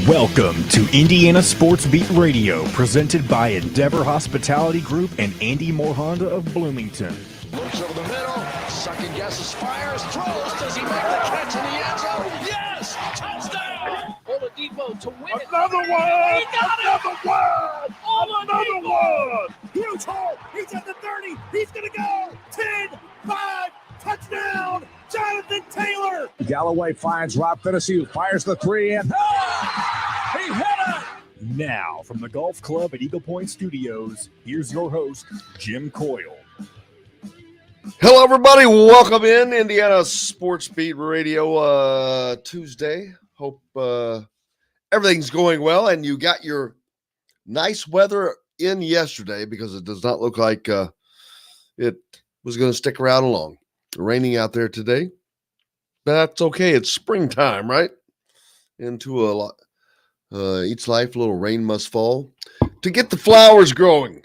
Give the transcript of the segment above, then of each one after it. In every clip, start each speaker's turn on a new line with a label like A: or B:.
A: Welcome to Indiana Sports Beat Radio, presented by Endeavor Hospitality Group and Andy Moore Honda of Bloomington.
B: Looks over the middle, second guesses, fires, throws. Does he make the catch in the end zone? Yes! Touchdown! Oladipo to win it.
C: Another one!
B: He got
C: Another one! Another one!
D: Huge hole. He's at the 30. He's going to go. 10, 5, touchdown, Jonathan Taylor.
C: Galloway finds Rob Finnessy, who fires the three, and
D: He hit it.
A: Now, from the Golf Club at Eagle Point Studios, here's your host, Jim Coyle.
E: Hello, everybody. Welcome in Indiana Sports Beat Radio Tuesday. Hope everything's going well, and you got your nice weather in yesterday because it does not look like it was going to stick around long. Raining out there today. That's okay. It's springtime, right? Into a lot. Each life, a little rain must fall to get the flowers growing.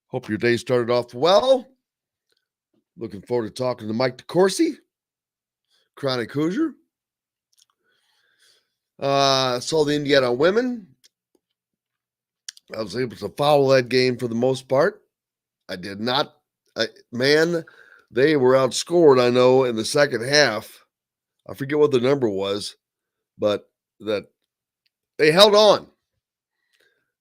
E: Hope your day started off well. Looking forward to talking to Mike DeCourcy, chronic Hoosier. Saw the Indiana women. I was able to follow that game for the most part. I did not. They were outscored, I know, in the second half. I forget what the number was, but that they held on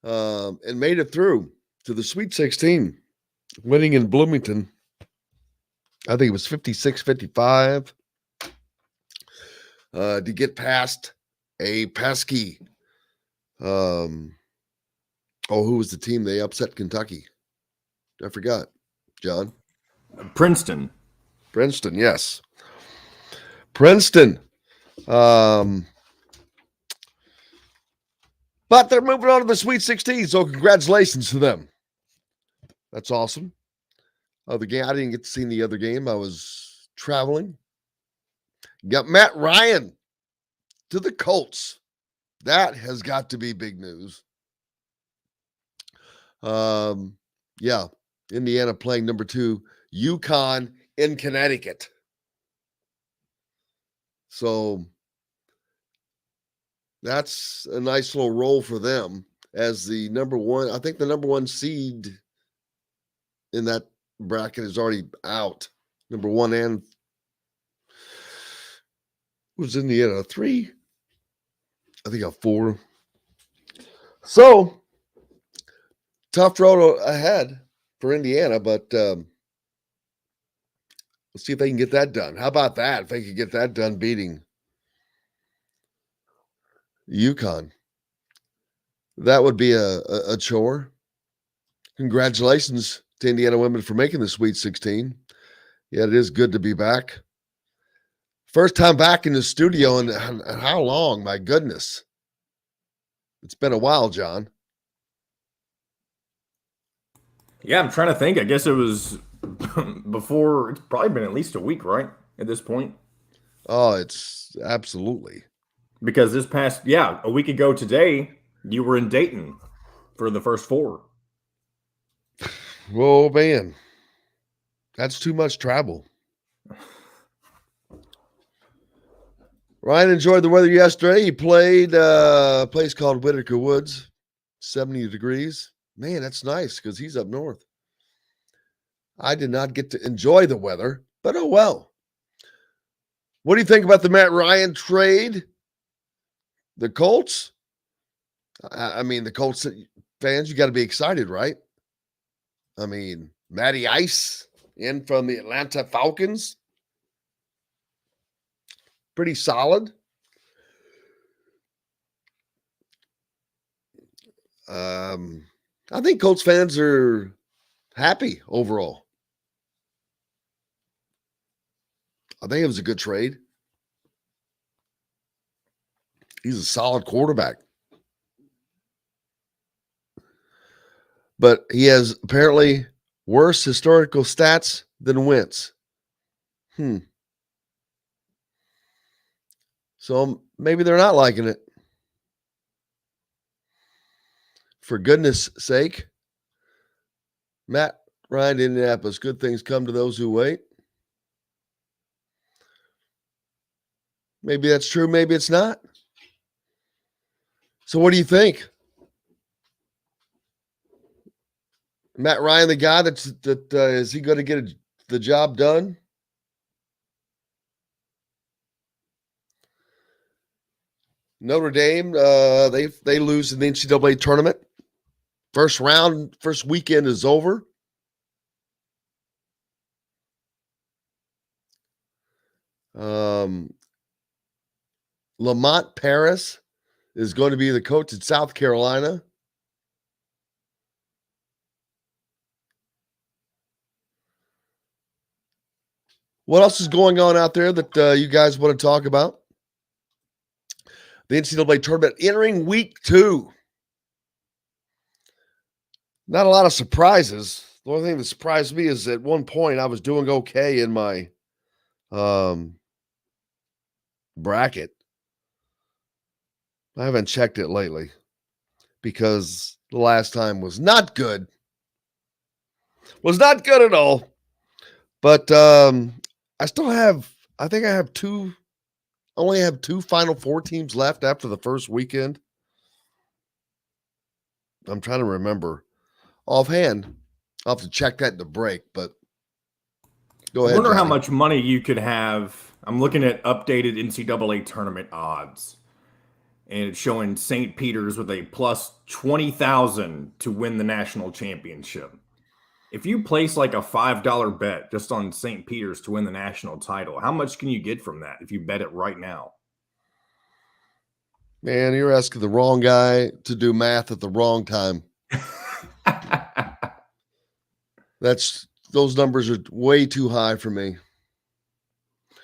E: and made it through to the Sweet 16, winning in Bloomington. I think it was 56-55 to get past a pesky. Who was the team? They upset Kentucky. I forgot. John?
F: Princeton,
E: yes. Princeton. But they're moving on to the Sweet 16, so congratulations to them. That's awesome. The game, I didn't get to see the other game. I was traveling. Got Matt Ryan to the Colts. That has got to be big news. Yeah. Indiana playing number 2, UConn in Connecticut. So that's a nice little role for them as the number 1. I think the number 1 seed in that bracket is already out. Number 1 and was Indiana 3. I think a 4. So tough road ahead for Indiana, but let's see if they can get that done. How about that? If they could get that done, beating UConn, that would be a chore. Congratulations to Indiana women for making the Sweet 16. Yeah, it is good to be back. First time back in the studio in how long? My goodness. It's been a while, John.
F: Yeah, I'm trying to think. I guess it was before. It's probably been at least a week, right? At this point.
E: Oh, it's absolutely.
F: Because a week ago today, you were in Dayton for the first 4.
E: Whoa, man. That's too much travel. Ryan enjoyed the weather yesterday. He played a place called Whitaker Woods, 70 degrees. Man, that's nice because he's up north. I did not get to enjoy the weather, but oh well. What do you think about the Matt Ryan trade? The Colts? I mean, the Colts fans, you got to be excited, right? I mean, Matty Ice in from the Atlanta Falcons. Pretty solid. I think Colts fans are happy overall. I think it was a good trade. He's a solid quarterback. But he has apparently worse historical stats than Wentz. So maybe they're not liking it. For goodness sake, Matt Ryan, Indianapolis, good things come to those who wait. Maybe that's true. Maybe it's not. So what do you think? Matt Ryan, the guy is he going to get the job done? Notre Dame, they lose in the NCAA tournament. First weekend is over. Lamont Paris is going to be the coach at South Carolina. What else is going on out there that you guys want to talk about? The NCAA tournament entering week 2. Not a lot of surprises. The only thing that surprised me is at one point I was doing okay in my bracket. I haven't checked it lately because the last time was not good. Was not good at all. But I think I only have 2 Final Four teams left after the first weekend. I'm trying to remember offhand. I'll have to check that in the break, but go ahead.
F: I wonder how
E: Johnny.
F: much money you could have. I'm looking at updated NCAA tournament odds, and it's showing St. Peter's with a plus 20,000 to win the national championship. If you place like a $5 bet just on St. Peter's to win the national title, how much can you get from that if you bet it right now?
E: Man, you're asking the wrong guy to do math at the wrong time. Those numbers are way too high for me.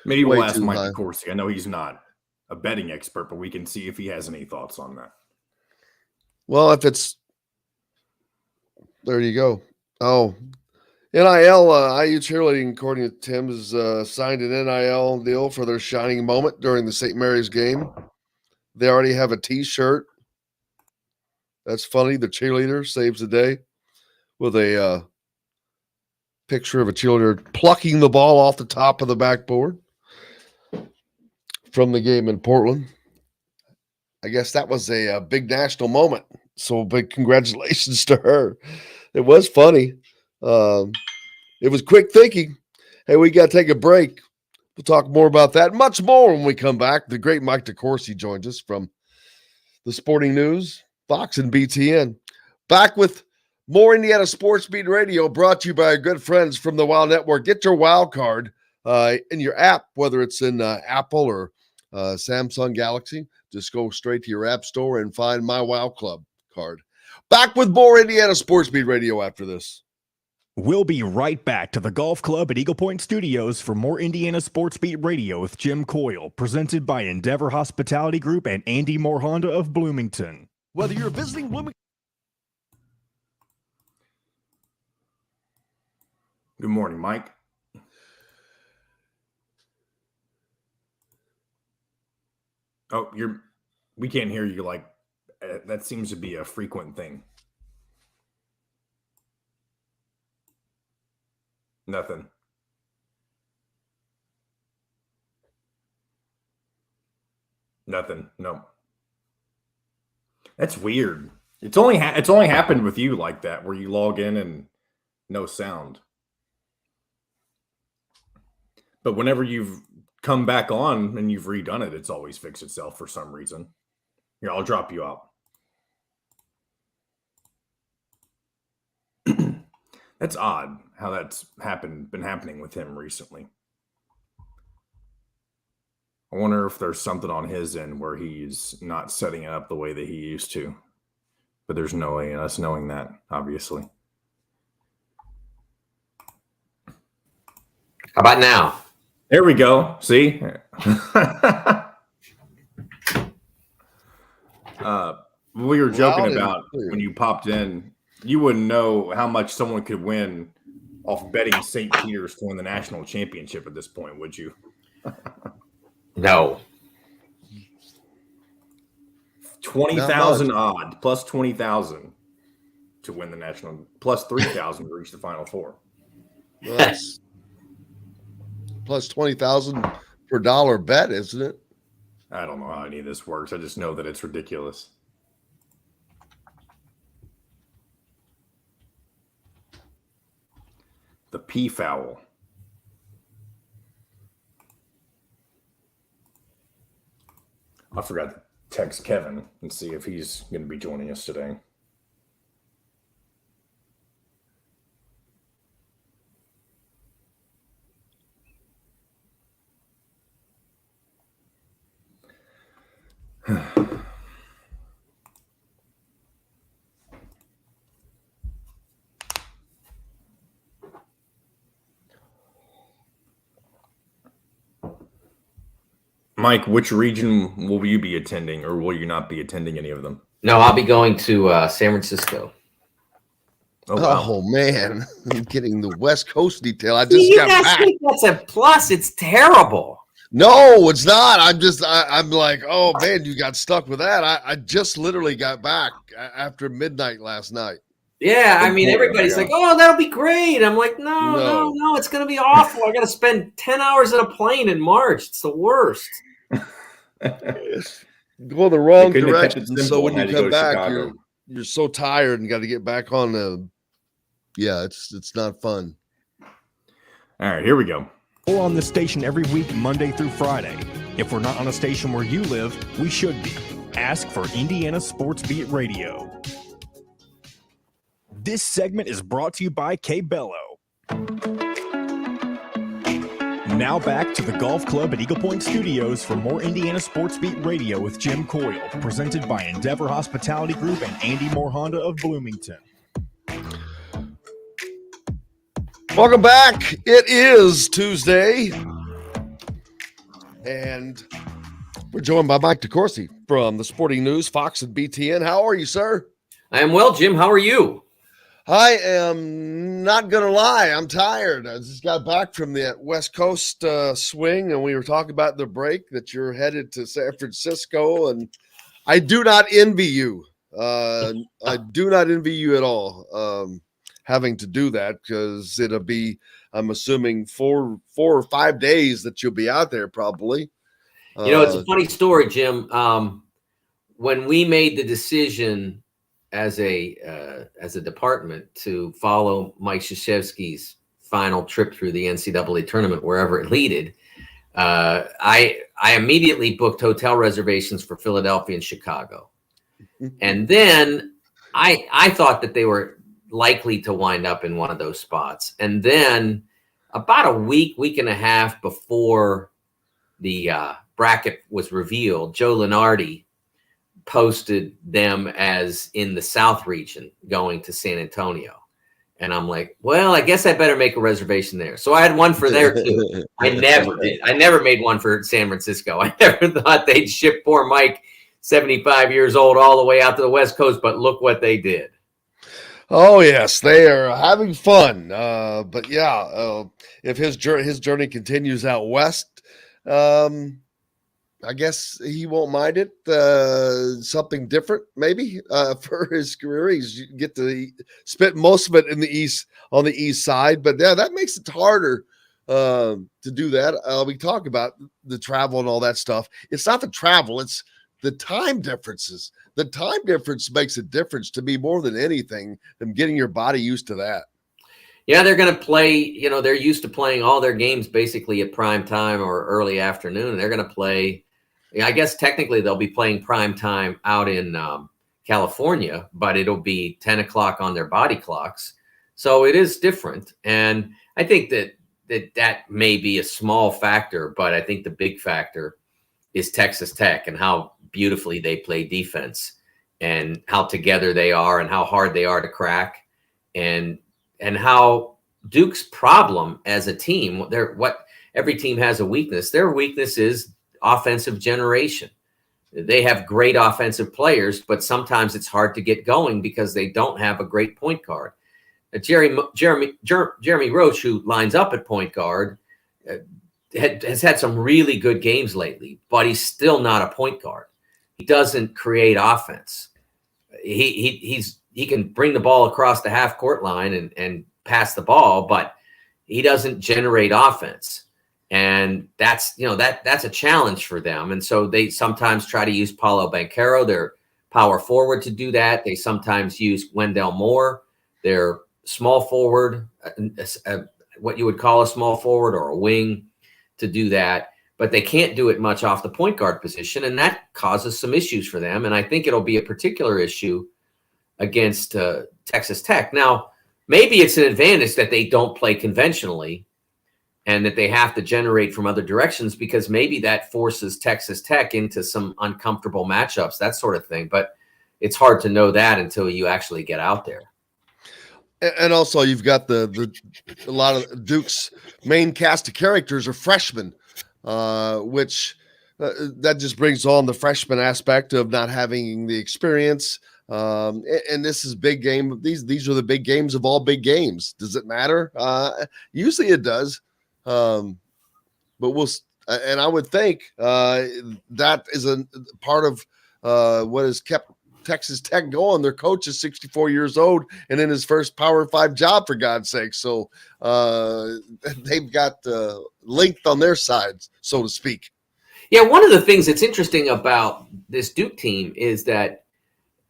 F: Maybe
E: Way
F: we'll ask
E: too
F: Mike
E: high.
F: DeCourcy. I know he's not a betting expert, but we can see if he has any thoughts on that.
E: Well, if it's there you go. Oh, NIL, IU cheerleading, according to Tim, has signed an NIL deal for their shining moment during the St. Mary's game. They already have a T-shirt. That's funny. The cheerleader saves the day with a picture of a cheerleader plucking the ball off the top of the backboard from the game in Portland. I guess that was a big national moment. So big congratulations to her. It was funny. It was quick thinking. Hey, we got to take a break. We'll talk more about that and much more when we come back. The great Mike DeCourcy joins us from the Sporting News, Fox, and BTN. Back with more Indiana Sports Beat Radio, brought to you by our good friends from the Wild Network. Get your Wild card in your app, whether it's in Apple or Samsung Galaxy. Just go straight to your app store and find My Wild Club card. Back with more Indiana Sports Beat Radio after this.
A: We'll be right back to the Golf Club at Eagle Point Studios for more Indiana Sports Beat Radio with Jim Coyle, presented by Endeavor Hospitality Group and Andy Moore Honda of Bloomington.
E: Whether you're visiting Bloomington.
F: Good morning, Mike. Oh, we can't hear you. Like that seems to be a frequent thing. Nothing. No. That's weird. It's only happened with you like that, where you log in and no sound. But whenever you've come back on and you've redone it, it's always fixed itself for some reason. Here, I'll drop you out. That's odd how that's been happening with him recently. I wonder if there's something on his end where he's not setting it up the way that he used to. But there's no way in us knowing that, obviously.
G: How about now?
F: There we go. See? We were joking about when you popped in, you wouldn't know how much someone could win off betting St. Peter's to win the national championship at this point, would you?
G: No.
F: 20,000 odd, plus 20,000 to win the national, plus 3,000 to reach the Final Four.
E: Well, that's plus 20,000 per dollar bet, isn't it?
F: I don't know how any of this works. I just know that it's ridiculous. The P foul. I forgot to text Kevin and see if he's going to be joining us today. Mike, which region will you be attending, or will you not be attending any of them?
G: No, I'll be going to San Francisco.
E: Oh, man, I'm getting the West Coast detail. I just
G: You
E: got
G: guys
E: back.
G: think that's a plus? It's terrible.
E: No, it's not. I'm like, oh man, you got stuck with that. I just literally got back after midnight last night.
G: Yeah, I mean, everybody's like, oh, that'll be great. I'm like, no, it's going to be awful. I got to spend 10 hours in a plane in March. It's the worst.
E: Go the wrong direction. So when you
F: Had to
E: come
F: go to
E: back,
F: Chicago.
E: you're so tired and got to get back on the. Yeah, it's not fun.
F: All right, here we go.
A: We're on this station every week, Monday through Friday. If we're not on a station where you live, we should be. Ask for Indiana Sports Beat Radio. This segment is brought to you by K-Bello. Now back to the Golf Club at Eagle Point Studios for more Indiana Sports Beat Radio with Jim Coyle, presented by Endeavor Hospitality Group and Andy Moore Honda of Bloomington.
E: Welcome back. It is Tuesday, and we're joined by Mike DeCourcy from the Sporting News, Fox and BTN. How are you, sir?
G: I am well, Jim. How are you?
E: I am not going to lie. I'm tired. I just got back from the West Coast swing, and we were talking about the break that you're headed to San Francisco, and I do not envy you. I do not envy you at all. Having to do that, because it'll be, I'm assuming, 4 or 5 days that you'll be out there probably.
G: You know, it's a funny story, Jim. When we made the decision as a department to follow Mike Krzyzewski's final trip through the NCAA tournament, wherever it leaded, I immediately booked hotel reservations for Philadelphia and Chicago. And then I thought that they were likely to wind up in one of those spots. And then about a week and a half before the bracket was revealed, Joe Lenardi posted them as in the South region going to San Antonio. And I'm like, well, I guess I better make a reservation there. So I had one for there too. I never did. I never made one for San Francisco. I never thought they'd ship poor Mike, 75 years old, all the way out to the West Coast. But look what they did.
E: Oh yes, they are having fun. But yeah, if his journey continues out west, I guess he won't mind it. Something different, maybe, for his career. He's get to spend most of it in the east, on the east side. But yeah, that makes it harder to do that. We talk about the travel and all that stuff. It's not the travel; it's the time differences. The time difference makes a difference to me more than anything, than getting your body used to that.
G: Yeah, they're going to play, you know, they're used to playing all their games basically at prime time or early afternoon. And they're going to play, I guess technically they'll be playing prime time out in California, but it'll be 10 o'clock on their body clocks. So it is different. And I think that may be a small factor, but I think the big factor is Texas Tech and how beautifully they play defense and how together they are and how hard they are to crack and how Duke's problem as a team, every team has a weakness. Their weakness is offensive generation. They have great offensive players, but sometimes it's hard to get going because they don't have a great point guard. Jeremy Roach, who lines up at point guard, has had some really good games lately, but he's still not a point guard. He doesn't create offense. He can bring the ball across the half court line and pass the ball, but he doesn't generate offense. And that's a challenge for them. And so they sometimes try to use Paulo Banchero, their power forward, to do that. They sometimes use Wendell Moore, their small forward, what you would call a small forward or a wing to do that, but they can't do it much off the point guard position, and that causes some issues for them. And I think it'll be a particular issue against Texas Tech. Now, maybe it's an advantage that they don't play conventionally and that they have to generate from other directions, because maybe that forces Texas Tech into some uncomfortable matchups, that sort of thing. But it's hard to know that until you actually get out there.
E: And also, you've got a lot of Duke's main cast of characters are freshmen, which that just brings on the freshman aspect of not having the experience. And this is big game. These are the big games of all big games. Does it matter? Usually it does. But and I would think that is a part of what has kept Texas Tech going. Their coach is 64 years old and in his first Power 5 job, for God's sake. So they've got length on their sides, so to speak.
G: Yeah, one of the things that's interesting about this Duke team is that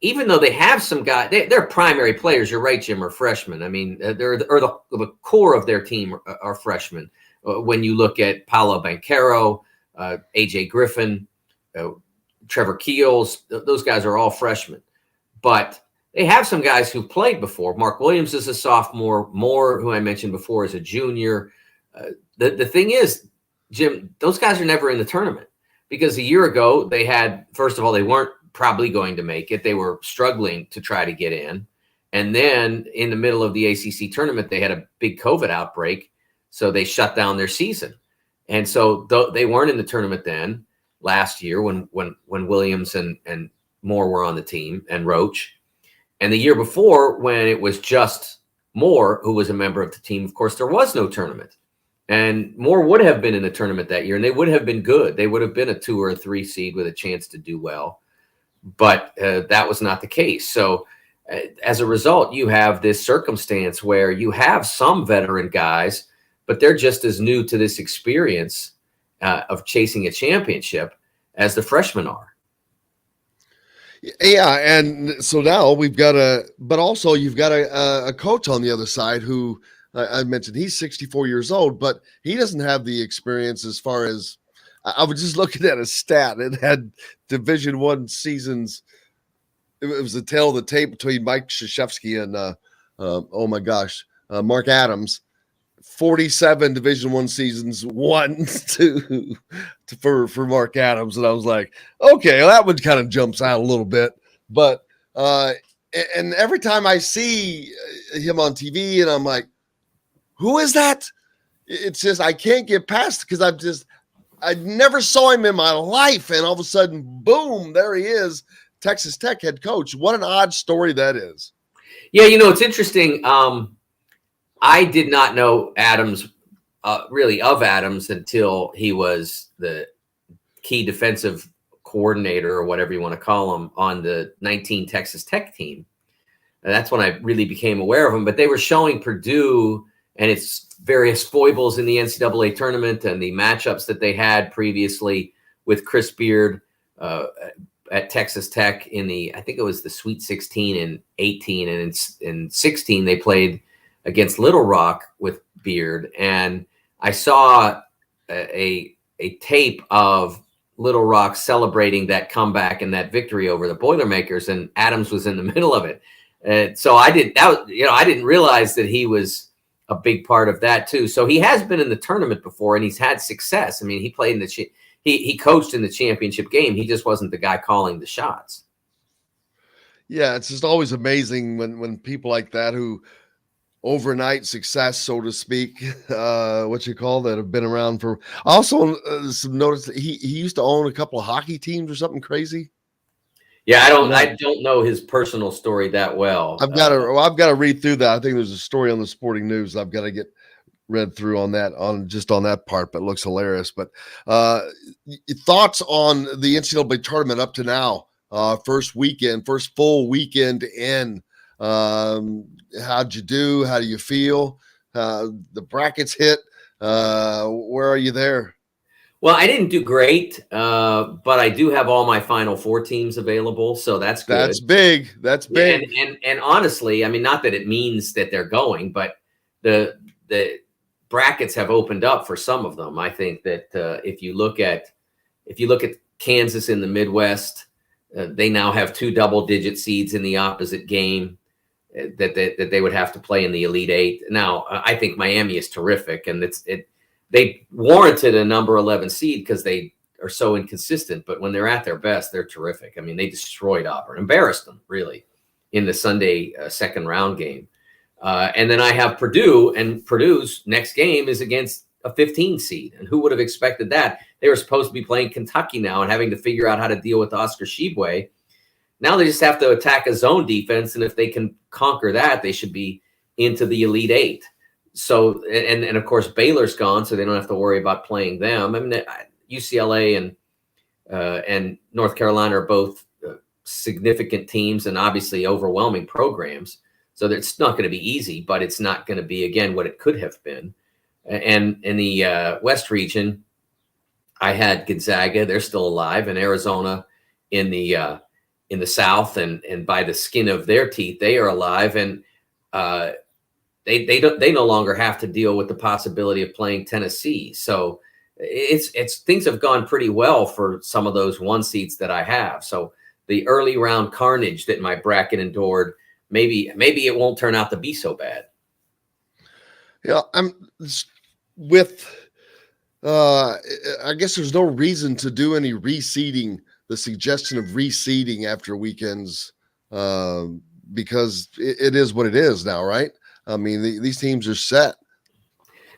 G: even though they have some guys, their primary players, you're right, Jim, are freshmen. I mean, the core of their team are freshmen. When you look at Paolo Banchero, AJ Griffin, Trevor Keels, those guys are all freshmen. But they have some guys who've played before. Mark Williams is a sophomore. Moore, who I mentioned before, is a junior. The thing is, Jim, those guys are never in the tournament, because a year ago they had, first of all, they weren't probably going to make it. They were struggling to try to get in. And then in the middle of the ACC tournament, they had a big COVID outbreak. So they shut down their season. And so they weren't in the tournament then last year when Williams and Moore were on the team, and Roach. And the year before, when it was just Moore who was a member of the team, of course, there was no tournament. And Moore would have been in the tournament that year, and they would have been good. They would have been a 2 or a 3 seed with a chance to do well. But that was not the case. So as a result, you have this circumstance where you have some veteran guys, but they're just as new to this experience of chasing a championship as the freshmen are.
E: Yeah, and so now we've got but also you've got a coach on the other side who I mentioned he's 64 years old, but he doesn't have the experience as far as I was just looking at a stat. It had Division I seasons. It was a tale of the tape between Mike Krzyzewski and Mark Adams. 47 Division I seasons, 1 for Mark Adams, and I was like, okay, well, that one kind of jumps out a little bit, but and every time I see him on TV, and I'm like, who is that? It's just I can't get past, because I never saw him in my life, and all of a sudden, boom, there he is, Texas Tech head coach. What an odd story that is.
G: Yeah, it's interesting. I did not know Adams, really of Adams, until he was the key defensive coordinator, or whatever you want to call him, on the 19 Texas Tech team. And that's when I really became aware of him. But they were showing Purdue and its various foibles in the NCAA tournament and the matchups that they had previously with Chris Beard at Texas Tech in I think it was the Sweet 16 in 18, and in 16 they played against Little Rock with Beard, and I saw a tape of Little Rock celebrating that comeback and that victory over the Boilermakers, and Adams was in the middle of it. And so I didn't realize that he was a big part of that too. So he has been in the tournament before, and he's had success. I mean, he played in he coached in the championship game. He just wasn't the guy calling the shots.
E: Yeah, it's just always amazing when people like that who overnight success, so to speak, that have been around for. Also, some notice that he used to own a couple of hockey teams or something crazy.
G: Yeah, I don't know his personal story that well.
E: I've got to read through that. I think there's a story on the Sporting News I've got to get read through on that part, but it looks hilarious. But thoughts on the NCAA tournament up to now? First full weekend in. How'd you do? How do you feel? The brackets hit. Where are you there?
G: Well, I didn't do great, but I do have all my Final Four teams available, so that's good.
E: That's big. That's big.
G: And honestly, I mean, not that it means that they're going, but the brackets have opened up for some of them. I think that if you look at Kansas in the Midwest, they now have 2 double-digit seeds in the opposite game that they would have to play in the Elite Eight. Now, I think Miami is terrific, and they warranted a number 11 seed because they are so inconsistent. But when they're at their best, they're terrific. I mean, they destroyed Auburn, embarrassed them really in the Sunday second round game. And then I have Purdue, and Purdue's next game is against a 15 seed. And who would have expected that? They were supposed to be playing Kentucky now and having to figure out how to deal with Oscar Tshiebwe. Now they just have to attack a zone defense. And if they can conquer that, they should be into the Elite Eight. So, and of course, Baylor's gone, so they don't have to worry about playing them. I mean, UCLA and North Carolina are both significant teams and obviously overwhelming programs. So it's not going to be easy, but it's not going to be, again, what it could have been. And in the West region, I had Gonzaga; they're still alive, and Arizona in the South, and by the skin of their teeth, they are alive, and they no longer have to deal with the possibility of playing Tennessee. So it's things have gone pretty well for some of those 1 seeds that I have. So the early round carnage that my bracket endured, maybe it won't turn out to be so bad.
E: Yeah, I'm with. I guess there's no reason to do any reseeding. The suggestion of reseeding after weekends, because it is what it is now, right? I mean, these teams are set.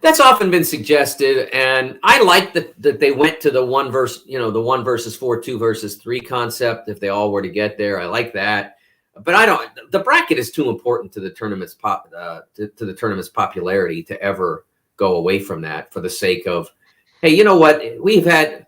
G: That's often been suggested, and I like that they went to the 1 versus 4, 2 versus 3 concept. If they all were to get there, I like that. But I don't. The bracket is too important to the tournament's to the tournament's popularity to ever go away from that for the sake of, hey, you know what? We've had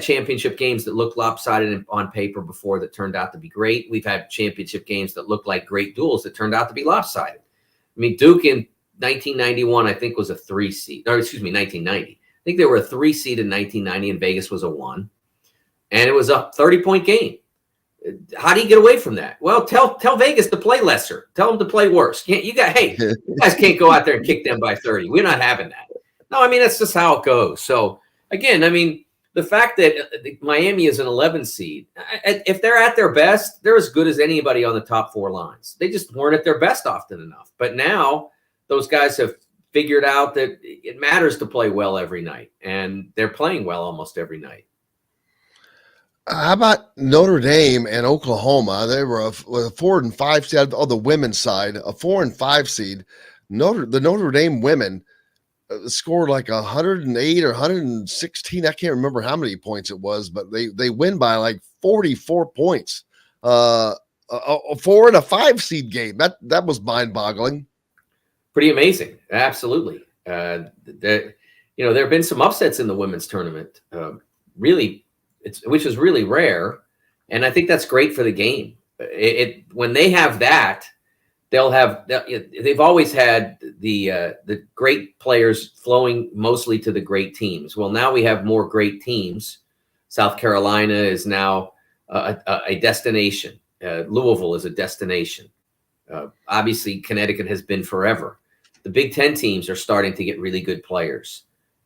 G: championship games that looked lopsided on paper before that turned out to be great. We've had championship games that looked like great duels that turned out to be lopsided. I mean, Duke in 1991, I think, was a 3 seed. Or excuse me, 1990. I think they were a 3 seed in 1990, and Vegas was a 1, and it was a 30-point game. How do you get away from that? Well, tell Vegas to play lesser. Tell them to play worse. You guys can't go out there and kick them by 30. We're not having that. No, I mean, that's just how it goes. So again, I mean, the fact that Miami is an 11 seed, if they're at their best, they're as good as anybody on the top 4 lines. They just weren't at their best often enough. But now those guys have figured out that it matters to play well every night, and they're playing well almost every night.
E: How about Notre Dame and Oklahoma? They were a 4 and 5 seed on the women's side, a 4 and 5 seed. The Notre Dame women scored like 108 or 116. I can't remember how many points it was, but they win by like 44 points. A 4 and a 5 seed game. That was mind-boggling.
G: Pretty amazing. Absolutely. There have been some upsets in the women's tournament. Really. Which is really rare, and I think that's great for the game. When they have that, they've always had the great players flowing mostly to the great teams. Well, now we have more great teams. South Carolina is now a destination. Louisville is a destination. Obviously, Connecticut has been forever. The Big Ten teams are starting to get really good players,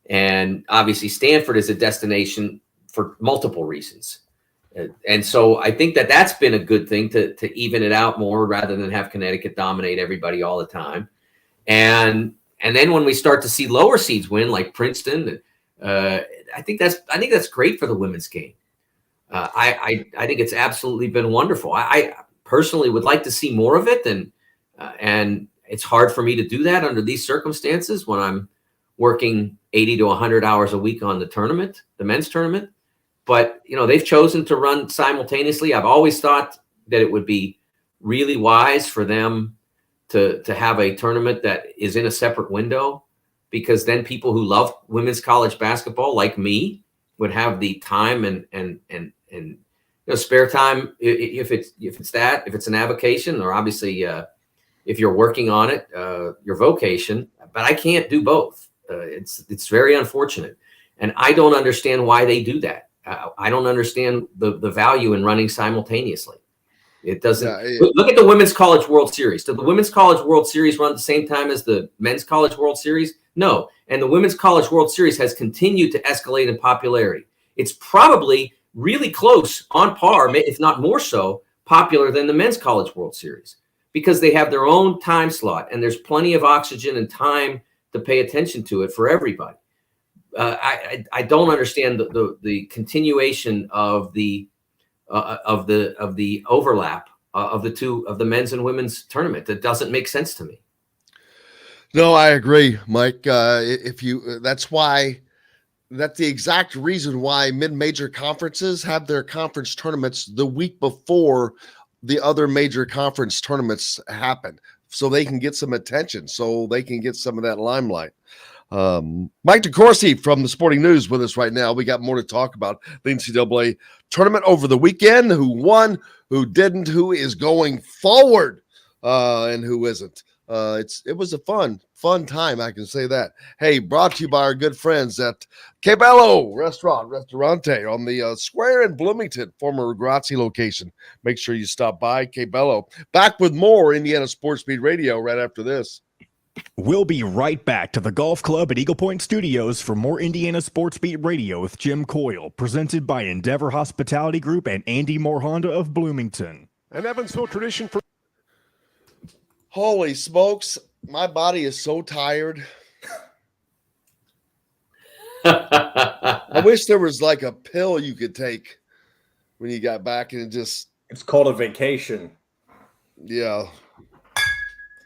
G: and obviously Stanford is a destination for multiple reasons. And so I think that that's been a good thing to even it out more rather than have Connecticut dominate everybody all the time. And then when we start to see lower seeds win, like Princeton, I think that's great for the women's game. I think it's absolutely been wonderful. I personally would like to see more of it, and it's hard for me to do that under these circumstances when I'm working 80 to 100 hours a week on the men's tournament. But, they've chosen to run simultaneously. I've always thought that it would be really wise for them to have a tournament that is in a separate window, because then people who love women's college basketball, like me, would have the time and spare time if it's an avocation, or obviously if you're working on it, your vocation. But I can't do both. It's very unfortunate, and I don't understand why they do that. I don't understand the value in running simultaneously. It doesn't. Look at the Women's College World Series. Did the Women's College World Series run at the same time as the Men's College World Series? No. And the Women's College World Series has continued to escalate in popularity. It's probably really close, on par, if not more so, popular than the Men's College World Series because they have their own time slot and there's plenty of oxygen and time to pay attention to it for everybody. I don't understand the continuation of the overlap of the men's and women's tournament. That doesn't make sense to me.
E: No, I agree, Mike. That's the exact reason why mid-major conferences have their conference tournaments the week before the other major conference tournaments happen, so they can get some attention, so they can get some of that limelight. Mike DeCourcy from the Sporting News with us right now. We got more to talk about the NCAA tournament over the weekend, who won, who didn't, who is going forward, and who isn't. It was a fun time, I can say that. Hey, brought to you by our good friends at Cabello Restaurante on the square in Bloomington, former Grazi location. Make sure you stop by Cabello. Back with more Indiana Sports Beat Radio right after this.
A: We'll be right back to the Golf Club at Eagle Point Studios for more Indiana Sports Beat Radio with Jim Coyle, presented by Endeavor Hospitality Group and Andy Moore Honda of Bloomington.
C: An Evansville tradition for.
E: Holy smokes, my body is so tired. I wish there was like a pill you could take when you got back and it's
F: called a vacation.
E: Yeah.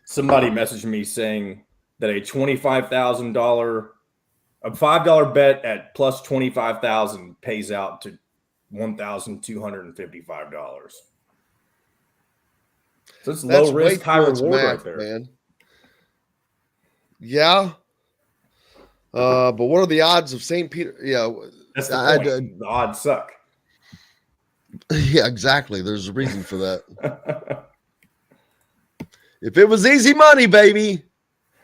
F: Somebody messaged me saying that a $5 bet at plus 25,000 pays out to $1,255. So it's low risk, high reward right there,
E: man. Yeah. But what are the odds of St. Peter? Yeah.
F: That's the point. The odds suck.
E: Yeah, exactly. There's a reason for that. If it was easy money, baby,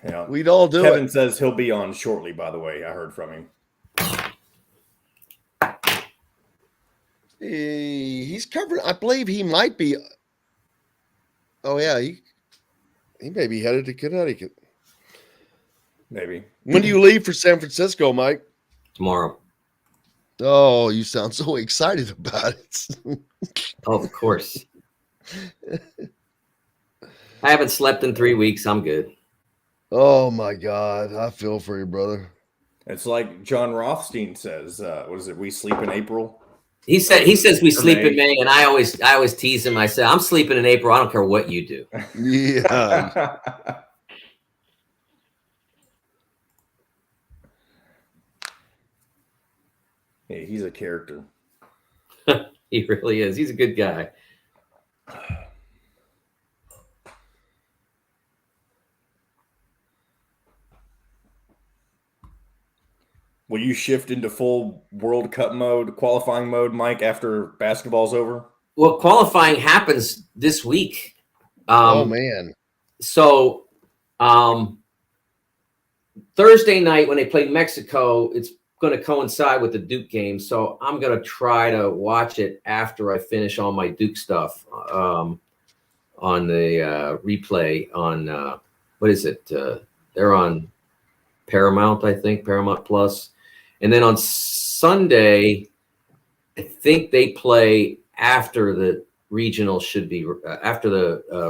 F: yeah,
E: we'd all do
F: Kevin
E: it.
F: says he'll be on shortly, by the way. I heard from him.
E: He's covered. I believe he might be. Oh, yeah. He may be headed to Connecticut.
F: Maybe.
E: When do you leave for San Francisco, Mike?
G: Tomorrow.
E: Oh, you sound so excited about it.
G: Oh, of course. I haven't slept in 3 weeks. I'm good.
E: Oh, my God. I feel for you, brother.
F: It's like John Rothstein says, what is it? We sleep in April.
G: He says we sleep in May, and I always tease him. I say, I'm sleeping in April. I don't care what you do.
E: Yeah.
F: Yeah, he's a character.
G: He really is. He's a good guy.
F: Will you shift into full World Cup mode, qualifying mode, Mike, after basketball's over?
G: Well, qualifying happens this week.
E: Oh, man.
G: So Thursday night when they play Mexico, it's going to coincide with the Duke game. So I'm going to try to watch it after I finish all my Duke stuff on the replay on, what is it? They're on Paramount, I think, Paramount Plus. And then on Sunday, I think they play after the regional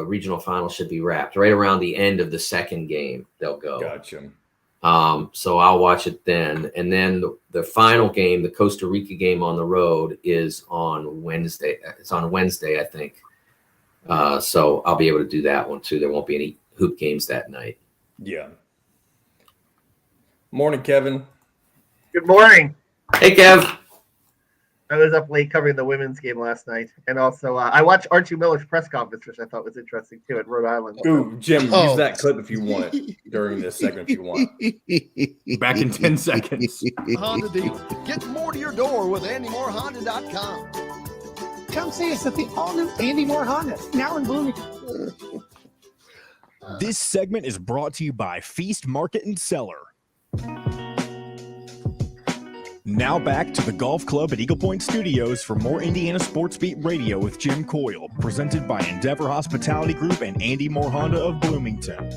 G: regional final should be wrapped. Right around the end of the second game, they'll go.
F: Gotcha.
G: So I'll watch it then. And then the final game, the Costa Rica game on the road, is on Wednesday. It's on Wednesday, I think. So I'll be able to do that one too. There won't be any hoop games that night.
F: Yeah. Morning, Kevin.
H: Good morning.
G: Hey, Kev.
H: I was up late covering the women's game last night. And also, I watched Archie Miller's press conference, which I thought was interesting, too, at Rhode Island.
F: Ooh, Jim, use that clip if you want it during this segment if you want. Back in 10 seconds.
I: Honda dealer. Get more to your door with AndyMooreHonda.com.
D: Come see us at the all-new Andy Moore Honda, now in Bloomington.
A: This segment is brought to you by Feast Market and Cellar. Now back to the Golf Club at Eagle Point Studios for more Indiana Sports Beat Radio with Jim Coyle, presented by Endeavor Hospitality Group and Andy Moore Honda of Bloomington.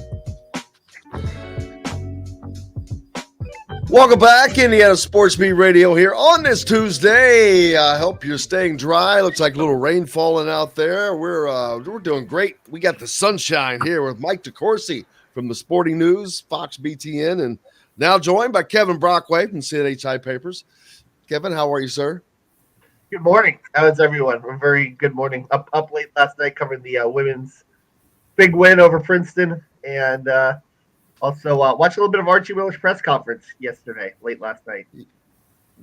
E: Welcome back, Indiana Sports Beat Radio here on this Tuesday. I hope you're staying dry. Looks like a little rain falling out there. We're doing great. We got the sunshine here with Mike DeCourcy from the Sporting News, Fox BTN, and now joined by Kevin Brockway from CNHI Papers. Kevin, how are you, sir?
H: Good morning. How is everyone? A very good morning. Up late last night covering the women's big win over Princeton, and also watched a little bit of Archie Miller's press conference yesterday, late last night.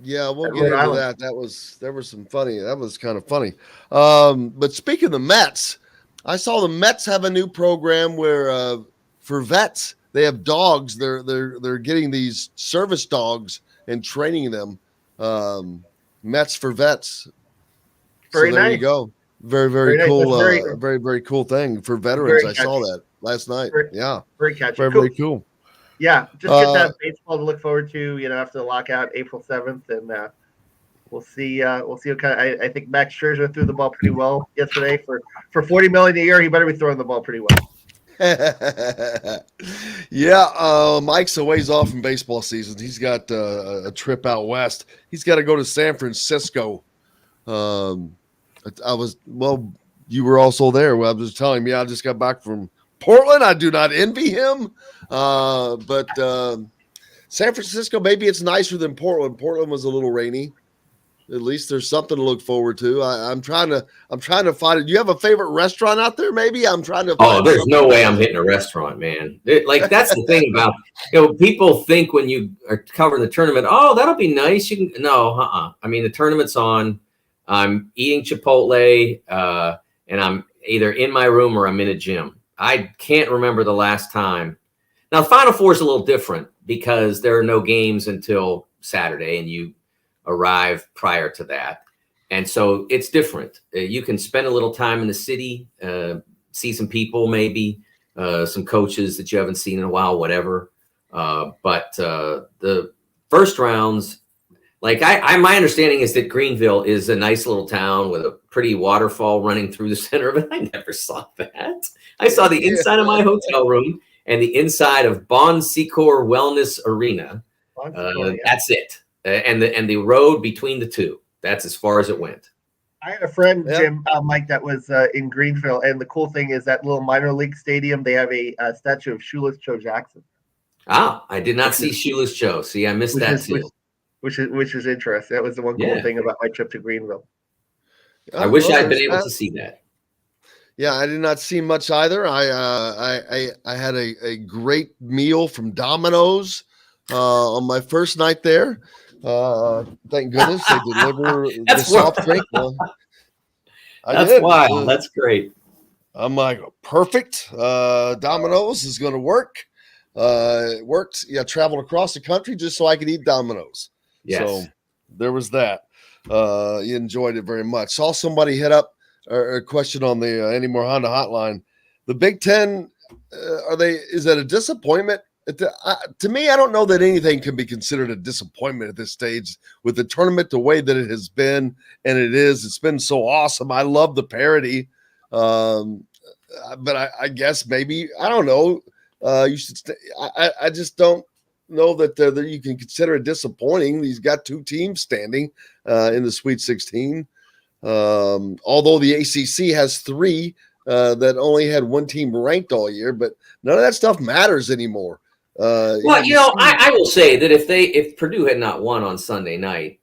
E: Yeah, we'll
H: At
E: get
H: Rhode
E: into
H: Island.
E: that. There was some funny. That was kind of funny. But speaking of the Mets, I saw the Mets have a new program where for vets they have dogs. They're getting these service dogs and training them. Mets for vets.
H: Very
E: so there
H: nice.
E: you go. Very
H: Very nice.
E: cool.
H: That's
E: Very cool thing for veterans.
H: Very
E: I saw
H: catchy.
E: that last night.
H: Very- Very catchy.
E: Very cool.
H: Yeah, just get that baseball to look forward to. After the lockout, April 7th, and we'll see. We'll see what kind. I think Max Scherzer threw the ball pretty well yesterday. For $40 million a year, he better be throwing the ball pretty well.
E: Yeah, Mike's a ways off from baseball season. He's got a trip out west. He's got to go to San Francisco. You were also there. Well, I was telling you, I just got back from Portland. I do not envy him, but San Francisco, maybe it's nicer than Portland. Portland was a little rainy. At least there's something to look forward to. I'm trying to find it. Do you have a favorite restaurant out there? Maybe I'm trying to.
G: Oh, there's no way I'm hitting a restaurant, man. That's the thing about people think when you are covering the tournament. Oh, that'll be nice. You can I mean, the tournament's on. I'm eating Chipotle, and I'm either in my room or I'm in a gym. I can't remember the last time. Now, Final Four is a little different because there are no games until Saturday, and you arrive prior to that. And so it's different. You can spend a little time in the city, see some people, maybe some coaches that you haven't seen in a while, whatever. But the first rounds, my understanding is that Greenville is a nice little town with a pretty waterfall running through the center of it. I never saw that. I saw the inside of my hotel room and the inside of Bon Secours Wellness Arena. That's it. And the road between the two. That's as far as it went.
H: I had a friend, Jim, Mike, that was in Greenville, and the cool thing is that little minor league stadium, they have a statue of Shoeless Joe Jackson.
G: Ah, I did not see Shoeless Joe. See, I missed that too.
H: Which is interesting. That was the one cool thing about my trip to Greenville.
G: I wish I'd been able to see that.
E: Yeah, I did not see much either. I had a great meal from Domino's on my first night there. Thank goodness they deliver the soft drink.
G: That's wild. That's great.
E: I'm like, perfect. Domino's is going to work. It worked. Yeah, traveled across the country just so I could eat Domino's.
G: Yes.
E: So there was that. You enjoyed it very much. Saw somebody hit up a question on the Andy Moore Honda hotline. The Big Ten, is that a disappointment? To me, I don't know that anything can be considered a disappointment at this stage with the tournament the way that it has been, and it's been so awesome. I love the parity, but I guess maybe I don't know. You should. I just don't know that you can consider it disappointing. He's got two teams standing in the Sweet 16, although the ACC has three that only had one team ranked all year, but none of that stuff matters anymore.
G: I will say that if Purdue had not won on Sunday night,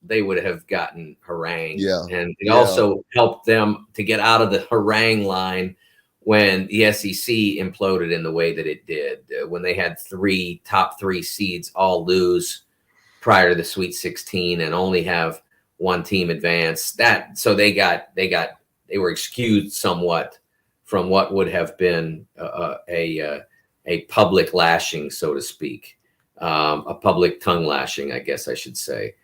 G: they would have gotten harangued.
E: Yeah.
G: And it also helped them to get out of the harangue line when the SEC imploded in the way that it did, when they had top three seeds all lose prior to the Sweet 16 and only have one team advance. So they were excused somewhat from what would have been a public lashing, so to speak, a public tongue lashing, I guess I should say.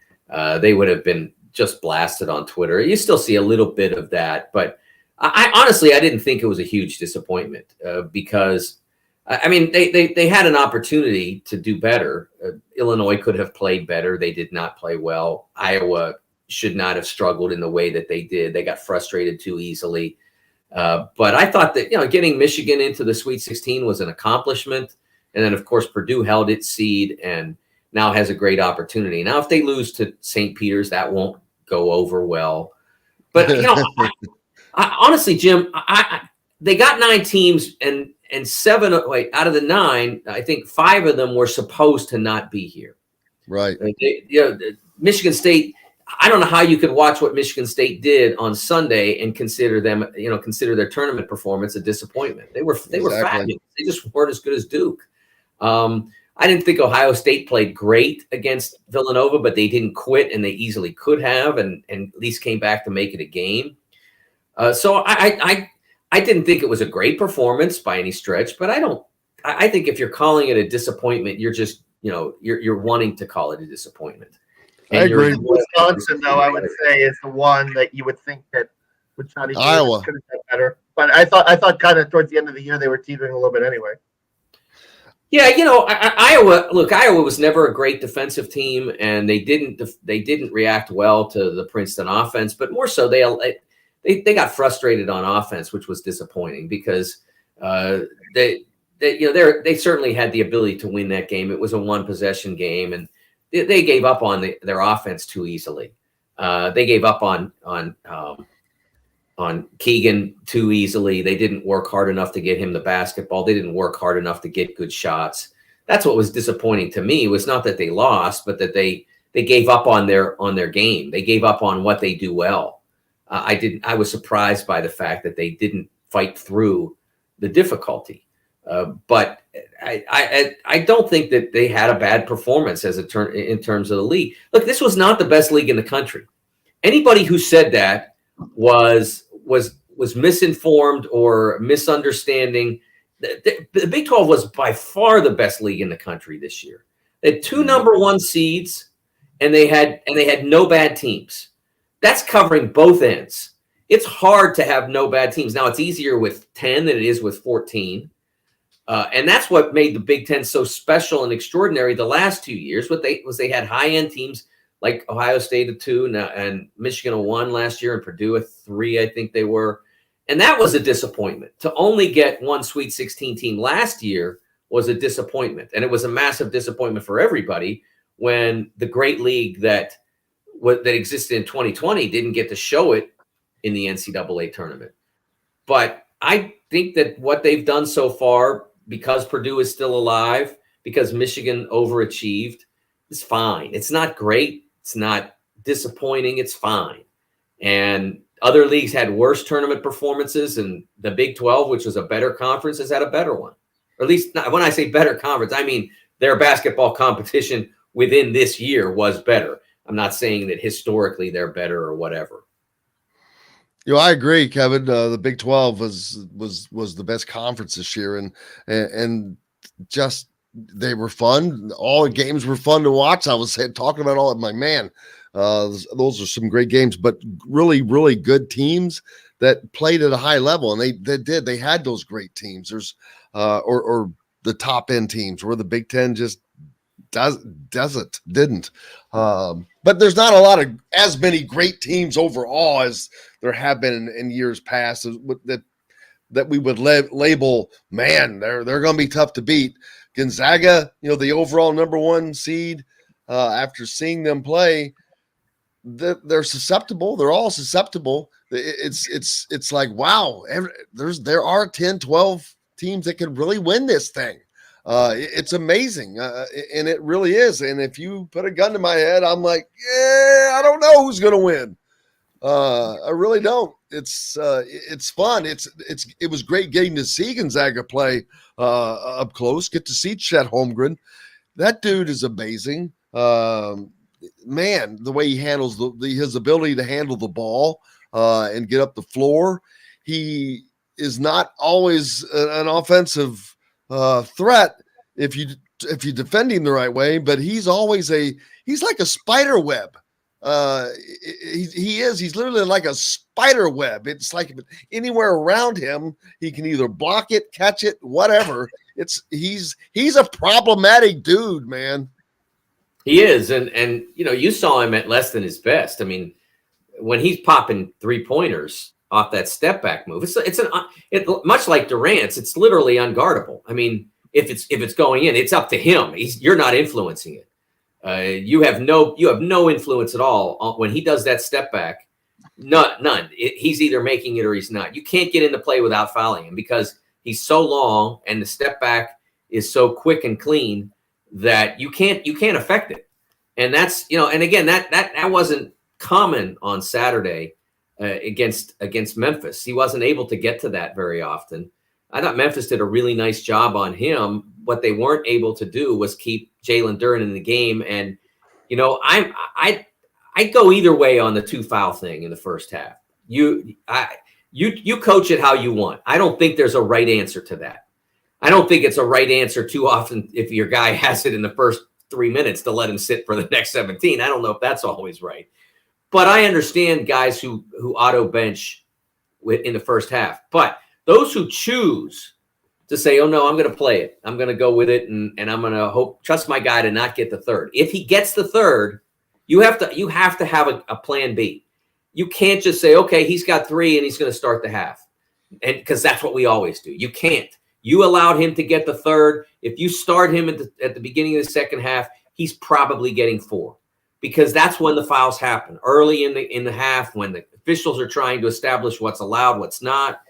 G: They would have been just blasted on Twitter. You still see a little bit of that, but I honestly didn't think it was a huge disappointment because I mean, they had an opportunity to do better. Illinois could have played better. They did not play well. Iowa should not have struggled in the way that they did. They got frustrated too easily. But I thought that, getting Michigan into the Sweet 16 was an accomplishment. And then, of course, Purdue held its seed and now has a great opportunity. Now, if they lose to St. Peter's, that won't go over well. But, I, honestly, Jim, they got 9 teams and 7 out of the 9, I think 5 of them were supposed to not be here.
E: Right.
G: Michigan State, I don't know how you could watch what Michigan State did on Sunday and consider them, consider their tournament performance a disappointment. They were fabulous. They just weren't as good as Duke. I didn't think Ohio State played great against Villanova, but they didn't quit, and they easily could have, and at least came back to make it a game. So I didn't think it was a great performance by any stretch, but I think if you're calling it a disappointment, you're just, you're wanting to call it a disappointment. And
E: I agree.
H: Wisconsin, though, I would say is the one that you would think that with Johnny
E: Iowa
H: could have done better. But I thought kind of towards the end of the year they were teetering a little bit anyway. Yeah,
G: Iowa. Look, Iowa was never a great defensive team, and they didn't react well to the Princeton offense. But more so, they got frustrated on offense, which was disappointing because they certainly had the ability to win that game. It was a 1-possession game, and they gave up on their offense too easily. They gave up on Keegan too easily. They didn't work hard enough to get him the basketball. They didn't work hard enough to get good shots. That's what was disappointing to me. It was not that they lost, but that they gave up on their game. They gave up on what they do well. I was surprised by the fact that they didn't fight through the difficulty. But I don't think that they had a bad performance in terms of the league. Look, this was not the best league in the country. Anybody who said that was misinformed or misunderstanding. The Big 12 was by far the best league in the country this year. They had 2 number 1 seeds, and they had no bad teams. That's covering both ends. It's hard to have no bad teams. Now, it's easier with 10 than it is with 14. And that's what made the Big Ten so special and extraordinary the last 2 years. They had high-end teams like Ohio State at 2 and Michigan at 1 last year, and Purdue at 3, I think they were. And that was a disappointment. To only get 1 Sweet 16 team last year was a disappointment. And it was a massive disappointment for everybody when the great league that existed in 2020 didn't get to show it in the NCAA tournament. But I think that what they've done so far, because Purdue is still alive, because Michigan overachieved, is fine. It's not great. It's not disappointing. It's fine. And other leagues had worse tournament performances, and the Big 12, which was a better conference, has had a better one. Or at least, when I say better conference, I mean their basketball competition within this year was better. I'm not saying that historically they're better or whatever.
E: I agree, Kevin. The Big 12 was the best conference this year, and just they were fun. All the games were fun to watch. I was talking about all of my man. Those are some great games, but really, really good teams that played at a high level, and they had those great teams. There's or the top end teams where the Big Ten just didn't. But there's not a lot of as many great teams overall as there have been in years past that we would label, man, they're going to be tough to beat. Gonzaga, the overall number 1 seed, after seeing them play, they're susceptible. They're all susceptible. It's like, wow, there are 10, 12 teams that can really win this thing. It's amazing, and it really is. And if you put a gun to my head, I'm like, I don't know who's going to win. I really don't. It's fun. It was great getting to see Gonzaga play up close. Get to see Chet Holmgren. That dude is amazing. Man, the way he handles his ability to handle the ball and get up the floor. He is not always an offensive threat if you defend him the right way, but he's like a spider web. He's literally like a spider web. It's like anywhere around him, he can either block it, catch it, whatever. he's a problematic dude, man.
G: He is, and you saw him at less than his best. I mean, when he's popping 3-pointers off that step back move, it's much like Durant's. It's literally unguardable. I mean, if it's going in, it's up to him. You're not influencing it. You have no influence at all when he does that step back. None. He's either making it or he's not. You can't get into play without fouling him because he's so long and the step back is so quick and clean that you can't affect it. And that's, and again, that wasn't common on Saturday against Memphis. He wasn't able to get to that very often. I thought Memphis did a really nice job on him. What they weren't able to do was keep Jalen Duren in the game. And, I go either way on the 2-foul thing in the first half. You coach it how you want. I don't think there's a right answer to that. I don't think it's a right answer too often if your guy has it in the first 3 minutes to let him sit for the next 17. I don't know if that's always right. But I understand guys who auto bench in the first half. But those who choose to say, oh, no, I'm going to play it. I'm going to go with it, and I'm going to trust my guy to not get the third. If he gets the third, you have to have a plan B. You can't just say, okay, he's got 3 and he's going to start the half. And because that's what we always do. You can't. You allowed him to get the third. If you start him at the beginning of the second half, he's probably getting 4 because that's when the fouls happen early in the half, when the officials are trying to establish what's allowed, what's not,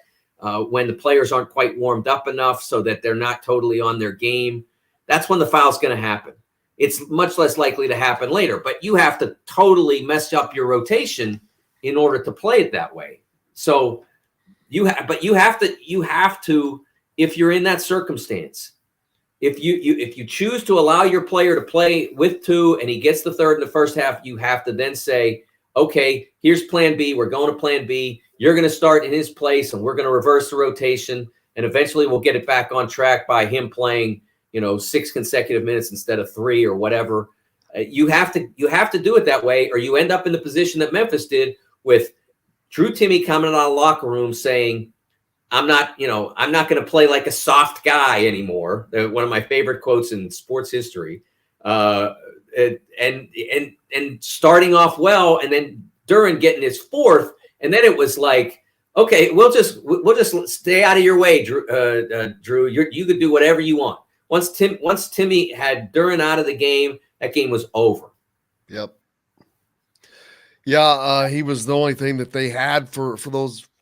G: when the players aren't quite warmed up enough so that they're not totally on their game. That's when the foul's going to happen. It's much less likely to happen later, but you have to totally mess up your rotation in order to play it that way. So you have to, if you're in that circumstance, if you choose to allow your player to play with 2 and he gets the third in the first half, you have to then say, okay, here's plan B. We're going to plan B. You're going to start in his place and we're going to reverse the rotation. And eventually we'll get it back on track by him playing, 6 consecutive minutes instead of 3 or whatever. You have to do it that way, or you end up in the position that Memphis did with Drew Timme coming out of the locker room saying, I'm not going to play like a soft guy anymore. One of my favorite quotes in sports history. And starting off well, and then Duren getting his 4th, and then it was like, okay, we'll just stay out of your way, Drew. You could do whatever you want. Once Timme had Duren out of the game, that game was over.
E: Yep. Yeah, he was the only thing that they had for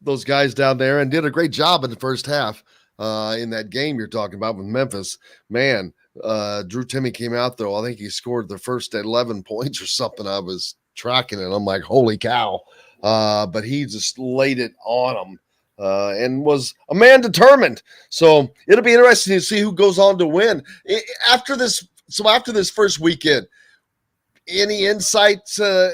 E: those guys down there, and did a great job in the first half in that game you're talking about with Memphis. Man, Drew Timme came out, though. I think he scored the first 11 points or something. I was tracking it. I'm like, holy cow. But he just laid it on them and was a man determined. So it'll be interesting to see who goes on to win. After this first weekend, any insights have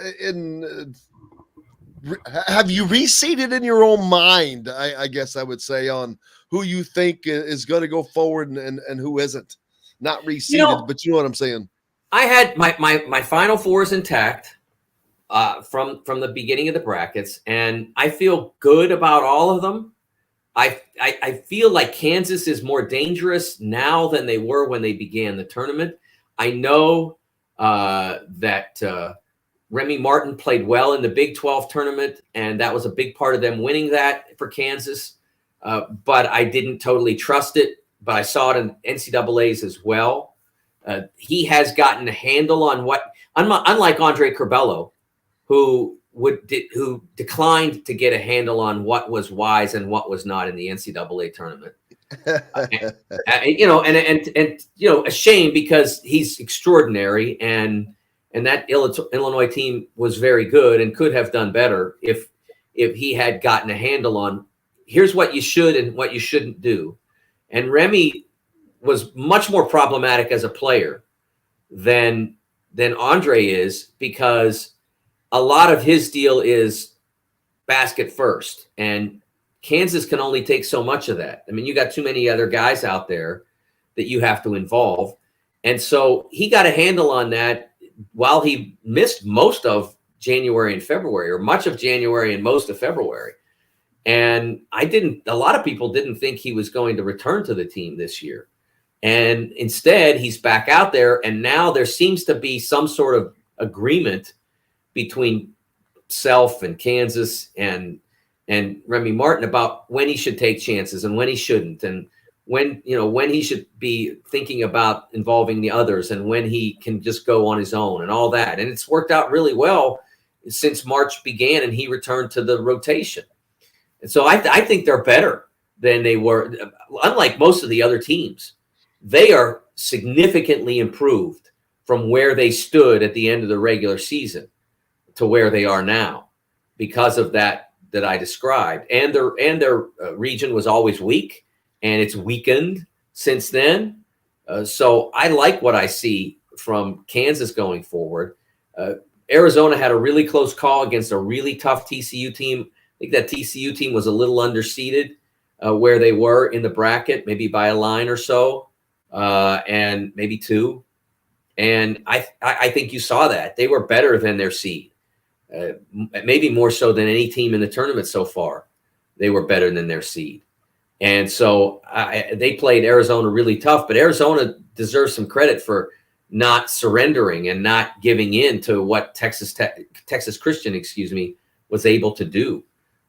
E: you reseeded in your own mind, I guess I would say, on who you think is going to go forward and who isn't? Not reseeded, but you know what I'm saying.
G: I had my Final Four is intact from the beginning of the brackets, and I feel good about all of them. I feel like Kansas is more dangerous now than they were when they began the tournament. I know that Remy Martin played well in the Big 12 tournament, and that was a big part of them winning that for Kansas. But I didn't totally trust it, but I saw it in NCAAs as well. He has gotten a handle on what, unlike Andre Curbelo, who declined to get a handle on what was wise and what was not in the NCAA tournament. A shame, because he's extraordinary, and that Illinois team was very good and could have done better if he had gotten a handle on here's what you should and what you shouldn't do. And Remy was much more problematic as a player than Andre is, because a lot of his deal is basket first, and Kansas can only take so much of that. I mean, you got too many other guys out there that you have to involve. And so he got a handle on that while he missed most of January and February, or much of January and most of February. And a lot of people didn't think he was going to return to the team this year. And instead, he's back out there, and now there seems to be some sort of agreement between Self and Kansas and Remy Martin about when he should take chances and when he shouldn't, and when he should be thinking about involving the others and when he can just go on his own and all that. And it's worked out really well since March began and he returned to the rotation. And so I think they're better than they were. Unlike most of the other teams, they are significantly improved from where they stood at the end of the regular season to where they are now because of that I described. And their region was always weak, and it's weakened since then. So I like what I see from Kansas going forward. Arizona had a really close call against a really tough TCU team. I think that TCU team was a little underseeded where they were in the bracket, maybe by a line or so, and maybe two. And I think you saw that. They were better than their seed, maybe more so than any team in the tournament so far. They were better than their seed. And so they played Arizona really tough, but Arizona deserves some credit for not surrendering and not giving in to what Texas Christian, was able to do.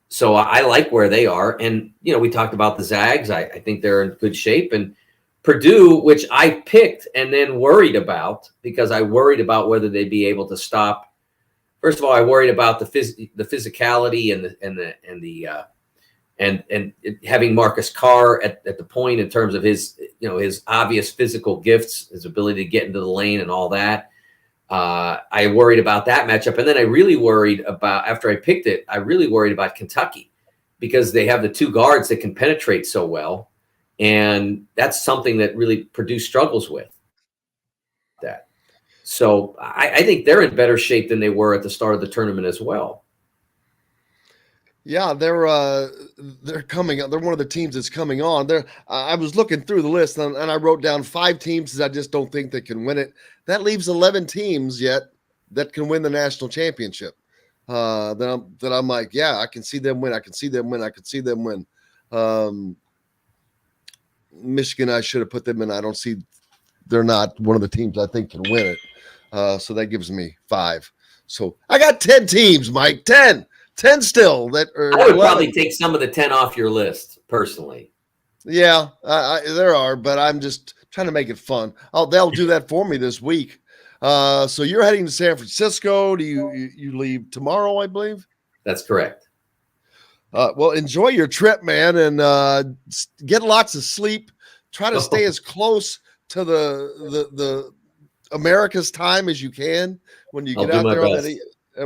G: So I like where they are. And, we talked about the Zags. I think they're in good shape. And Purdue, which I picked and then worried about because I worried about whether they'd be able to stop. First of all, I worried about the physicality and having Marcus Carr at the point in terms of his obvious physical gifts, his ability to get into the lane and all that. I worried about that matchup. And then I really worried about, after I picked it, I really worried about Kentucky because they have the two guards that can penetrate so well. And that's something that really Purdue struggles with. That. So I think they're in better shape than they were at the start of the tournament as well.
E: Yeah, they're coming. They're one of the teams that's coming on. I was looking through the list and I wrote down 5 teams that I just don't think they can win it. That leaves 11 teams yet that can win the national championship. That I'm like, yeah, I can see them win. I can see them win. I can see them win. Michigan, I should have put them in. I don't see. They're not one of the teams I think can win it. So that gives me 5. So I got 10 teams, Mike. 10 still. That are
G: I would probably take some of the 10 off your list personally.
E: Yeah, there are, but I'm just trying to make it fun. They'll do that for me this week. So you're heading to San Francisco. Do you leave tomorrow, I believe?
G: That's correct.
E: Well, enjoy your trip, man, and get lots of sleep. Try to stay as close to the America's time as you can when you get out there on the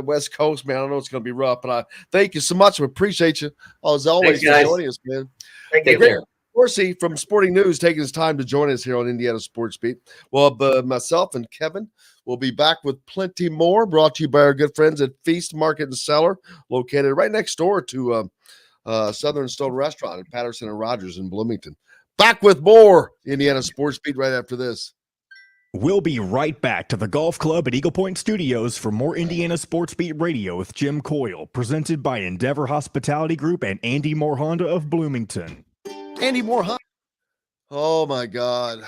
E: West Coast, man. I know it's going to be rough, but I thank you so much. We appreciate you as always for joining us, man.
G: Take care.
E: DeCourcy from Sporting News taking his time to join us here on Indiana Sports Beat. Well, myself and Kevin will be back with plenty more, brought to you by our good friends at Feast Market and Cellar, located right next door to Southern Stone Restaurant at Patterson and Rogers in Bloomington. Back with more Indiana Sports Beat right after this.
A: We'll be right back to the Golf Club at Eagle Point Studios for more Indiana Sports Beat Radio with Jim Coyle, presented by Endeavor Hospitality Group and Andy Moore Honda of Bloomington.
I: Andy Moore Honda.
E: Oh, my God.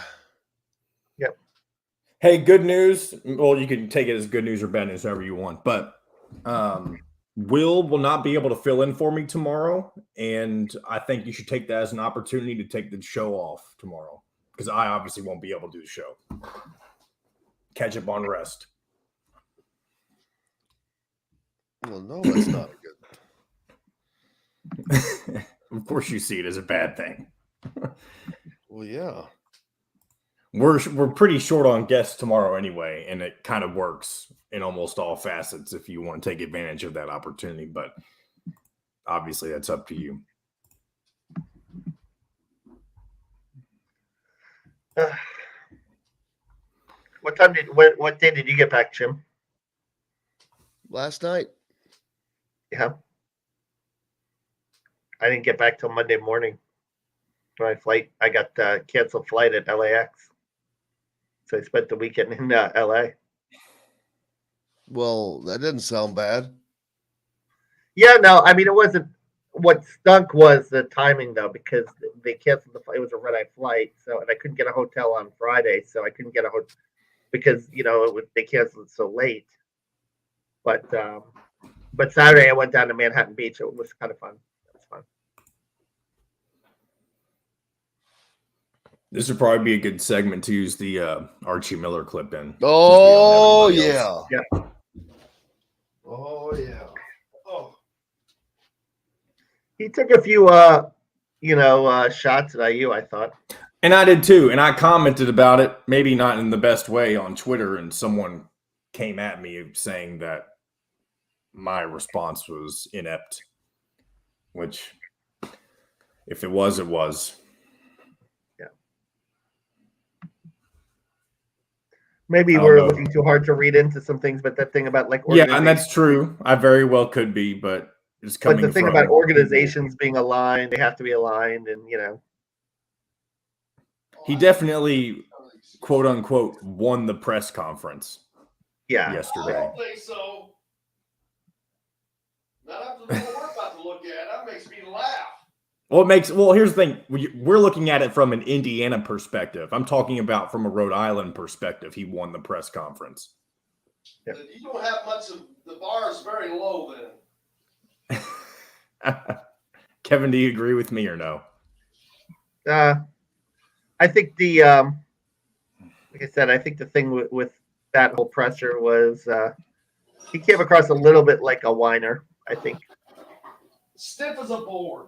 H: Yep.
F: Hey, good news. Well, you can take it as good news or bad news, however you want. But Will not be able to fill in for me tomorrow, and I think you should take that as an opportunity to take the show off tomorrow because I obviously won't be able to do the show. Catch up on rest.
E: Well, no, that's not good.
F: Of course you see it as a bad thing.
E: Well, yeah.
F: We're pretty short on guests tomorrow anyway, and it kind of works in almost all facets if you want to take advantage of that opportunity, but obviously that's up to you.
H: What day did you get back, Jim?
E: Last night.
H: Yeah. I didn't get back till Monday morning. I got canceled flight at LAX. So I spent the weekend in LA.
E: Well, that didn't sound bad.
H: Yeah, no, I mean it What stunk was the timing, though, because they canceled the flight. It was a red-eye flight, and I couldn't get a hotel on Friday, so I couldn't get a hotel because they canceled it so late. But Saturday I went down to Manhattan Beach. It was kind of fun. It was fun.
F: This would probably be a good segment to use the Archie Miller clip in.
E: Oh yeah.
H: Yeah.
E: Oh yeah. Oh.
H: He took a few, shots at IU, I thought.
F: And I did too. And I commented about it, maybe not in the best way on Twitter. And someone came at me saying that my response was inept, which if it was, it was.
H: Yeah. Maybe we're looking too hard to read into some things, but that thing about
F: yeah, and that's true. I very well could be, but it's coming.
H: But the thing about organizations being aligned, they have to be aligned, and
F: he definitely, quote unquote, won the press conference.
H: Yeah,
F: yesterday.
E: I don't think so. Not after what we're about to look at. That makes me laugh.
F: Well, here's the thing. We're looking at it from an Indiana perspective. I'm talking about from a Rhode Island perspective. He won the press conference.
E: Yeah. You don't have much of the bar is very low then.
F: Kevin, do you agree with me or no?
H: I think like I said, I think the thing with that whole presser was he came across a little bit like a whiner, I think.
E: Stiff as a board.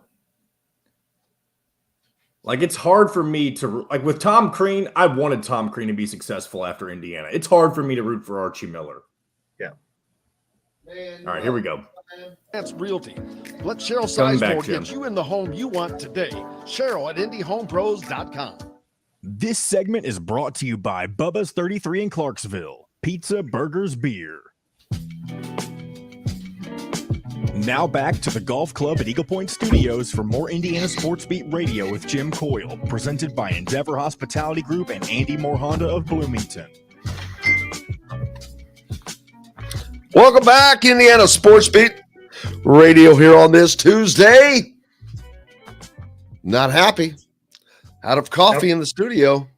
F: Like, it's hard for me to, like, with Tom Crean, I wanted Tom Crean to be successful after Indiana. It's hard for me to root for Archie Miller.
H: Yeah.
E: Man,
F: all right, here we go.
I: That's Realty. Let Cheryl Sizemore get you in the home you want today. Cheryl at IndyHomePros.com.
A: This segment is brought to you by Bubba's 33 in Clarksville. Pizza, burgers, beer. Now back to the Golf Club at Eagle Point Studios for more Indiana Sports Beat Radio with Jim Coyle, presented by Endeavor Hospitality Group and Andy Moore Honda of Bloomington.
E: Welcome back, Indiana Sports Beat Radio here on this Tuesday. Not happy. Out of coffee in the studio.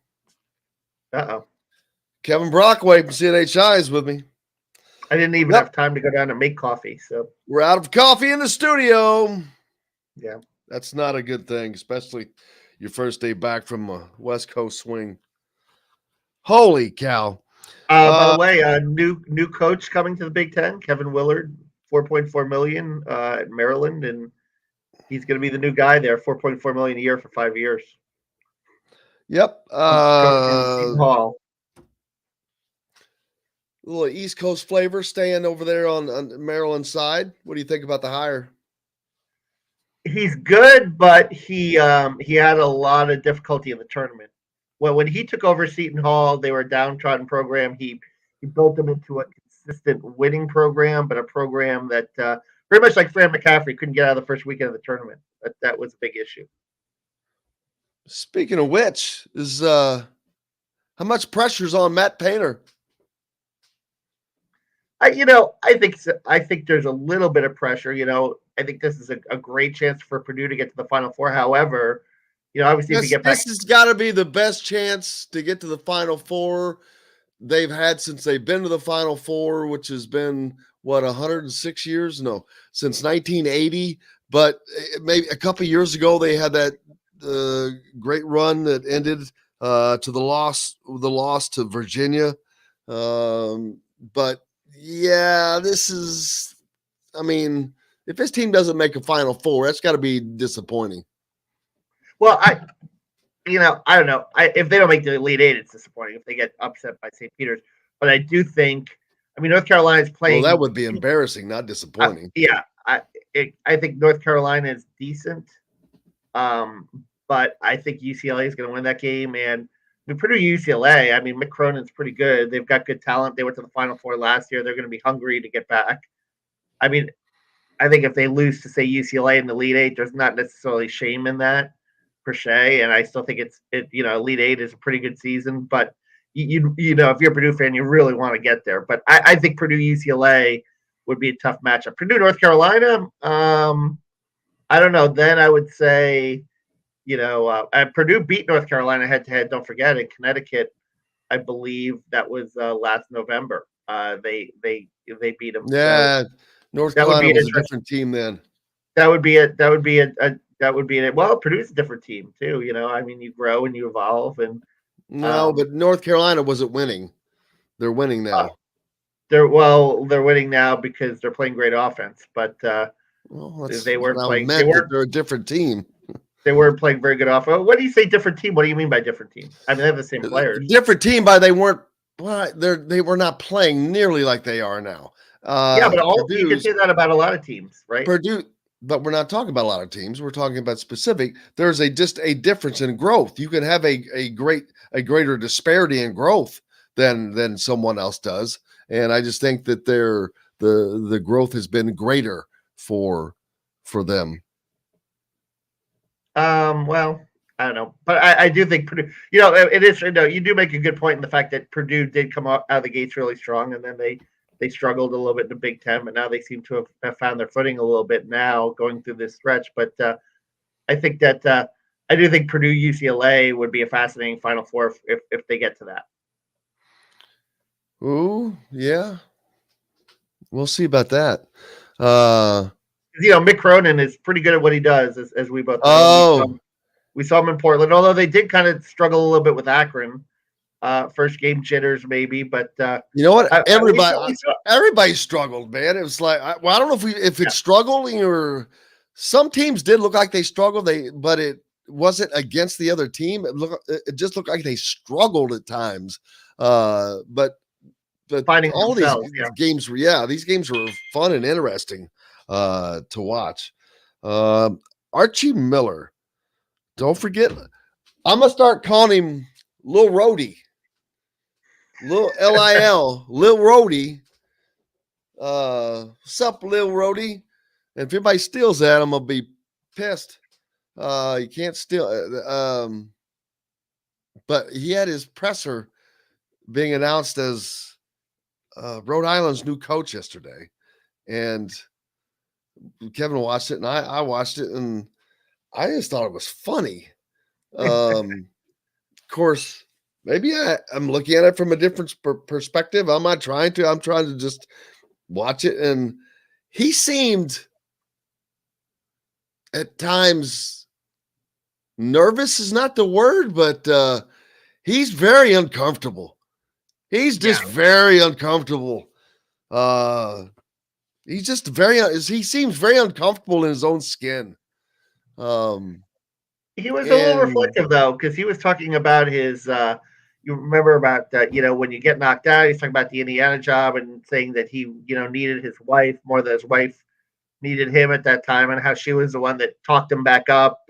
H: Uh-oh.
E: Kevin Brockway from CNHI is with me.
H: I didn't even have time to go down and make coffee, so
E: we're out of coffee in the studio.
H: Yeah.
E: That's not a good thing, especially your first day back from a West Coast swing. Holy cow.
H: By the way, new coach coming to the Big Ten, Kevin Willard, $4.4 million at Maryland, and he's going to be the new guy there, $4.4 million a year for 5 years.
E: Yep.
H: Hall.
E: A little East Coast flavor staying over there on Maryland side. What do you think about the hire?
H: He's good, but he had a lot of difficulty in the tournament. Well, when he took over Seton Hall, they were a downtrodden program. He built them into a consistent winning program, but a program that very much like Fran McCaffrey couldn't get out of the first weekend of the tournament. That was a big issue.
E: Speaking of which, is how much pressure's on Matt Painter?
H: I think there's a little bit of pressure. I think this is a great chance for Purdue to get to the Final Four. However, obviously if you get back,
E: this has got to be the best chance to get to the Final Four they've had since they've been to the Final Four, which has been 106 years? No, since 1980. But maybe a couple of years ago they had that great run that ended to the loss to Virginia. But yeah, this is, if this team doesn't make a Final Four, that's got to be disappointing.
H: Well, I don't know. If they don't make the Elite Eight, it's disappointing if they get upset by St. Peter's. But I do think, North Carolina's playing.
E: Well, that would be embarrassing, not disappointing.
H: I think North Carolina is decent. But I think UCLA is going to win that game. And Purdue UCLA, Mick Cronin's pretty good. They've got good talent. They went to the Final Four last year. They're going to be hungry to get back. I think if they lose to, say, UCLA in the Elite Eight, there's not necessarily shame in that per se. And I still think Elite Eight is a pretty good season. But, if you're a Purdue fan, you really want to get there. But I think Purdue UCLA would be a tough matchup. Purdue North Carolina, I don't know. Then I would say, Purdue beat North Carolina head-to-head. Don't forget, in Connecticut, I believe that was last November. They beat them.
E: Yeah,
H: So
E: North
H: that would
E: Carolina
H: be
E: was a
H: interesting.
E: different team then.
H: That would be it. Well, Purdue's a different team too. I mean, you grow and you evolve, and
E: No, but North Carolina wasn't winning. They're winning now.
H: they're winning now because they're playing great offense. But they weren't playing.
E: They're a different team.
H: They weren't playing very good offense. What do you say, different team? What do you mean by different team? I mean, they have the same players.
E: Different team, but they weren't. Well, they were not playing nearly like they are now.
H: Yeah, but you can say that about a lot of teams, right?
E: Purdue, but we're not talking about a lot of teams. We're talking about specific. There's just a difference in growth. You can have a greater disparity in growth than someone else does, and I just think that the growth has been greater for them.
H: Well, I don't know, but I do think Purdue. It is. You do make a good point in the fact that Purdue did come out of the gates really strong, and then they struggled a little bit in the Big Ten, but now they seem to have found their footing a little bit now going through this stretch. But I think that I do think Purdue UCLA would be a fascinating Final Four if they get to that.
E: Ooh, yeah, we'll see about that.
H: Mick Cronin is pretty good at what he does, as we both know. We saw him in Portland, although they did kind of struggle a little bit with Akron. First game jitters, maybe, but
E: you know what? Everybody struggled, man. It was like, I don't know if it's struggling or some teams did look like they struggled. But it wasn't against the other team. It just looked like they struggled at times. But
H: finding
E: all
H: these
E: games were fun and interesting to watch. Archie Miller, don't forget. I'm gonna start calling him Lil Rhodey. Lil Lil Lil Rhodey. What's up, Lil Rhodey? And if anybody steals that, I'm gonna be pissed. You can't steal. But he had his presser being announced as Rhode Island's new coach yesterday, and Kevin watched it, and I watched it, and I just thought it was funny. Of course. Maybe I'm looking at it from a different perspective. I'm not trying to. I'm trying to just watch it. And he seemed at times nervous is not the word, but he's very uncomfortable. He's just very uncomfortable. He's just he seems very uncomfortable in his own skin.
H: He was a little reflective, though, because he was talking about his you remember about when you get knocked out, he's talking about the Indiana job and saying that he needed his wife more than his wife needed him at that time, and how she was the one that talked him back up,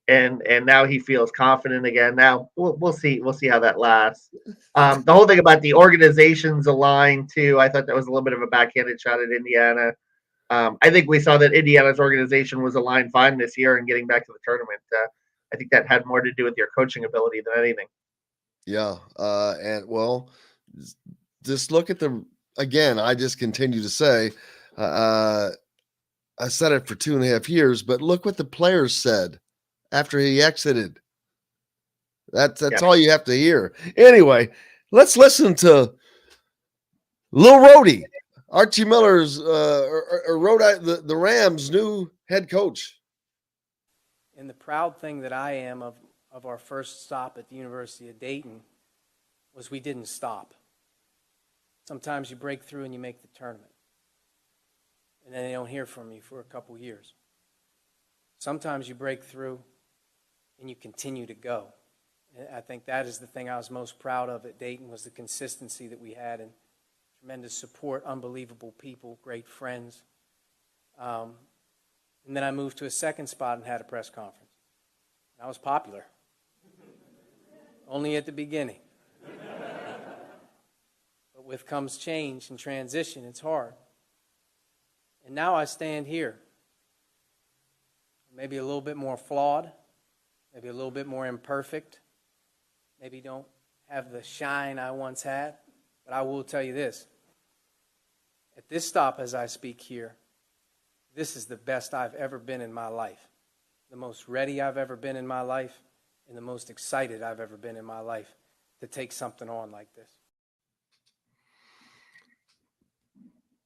H: and now he feels confident again. Now we'll see how that lasts. The whole thing about the organizations aligned too, I thought that was a little bit of a backhanded shot at Indiana. I think we saw that Indiana's organization was aligned fine this year and getting back to the tournament. I think that had more to do with your coaching ability than anything.
E: Yeah. And well, just look at again, I just continue to say, I said it for 2.5 years, but look what the players said after he exited. That's all you have to hear. Anyway, let's listen to Lil Rhodey, Archie Miller's the Rams' new head coach.
J: And the proud thing that I am of our first stop at the University of Dayton was we didn't stop. Sometimes you break through and you make the tournament, and then they don't hear from you for a couple years. Sometimes you break through and you continue to go. And I think that is the thing I was most proud of at Dayton, was the consistency that we had, and tremendous support, unbelievable people, great friends. And then I moved to a second spot and had a press conference. I was popular. Only at the beginning. But with comes change and transition, it's hard. And now I stand here. Maybe a little bit more flawed, maybe a little bit more imperfect, maybe don't have the shine I once had, but I will tell you this. At this stop as I speak here, this is the best I've ever been in my life, the most ready I've ever been in my life, and the most excited I've ever been in my life to take something on like this.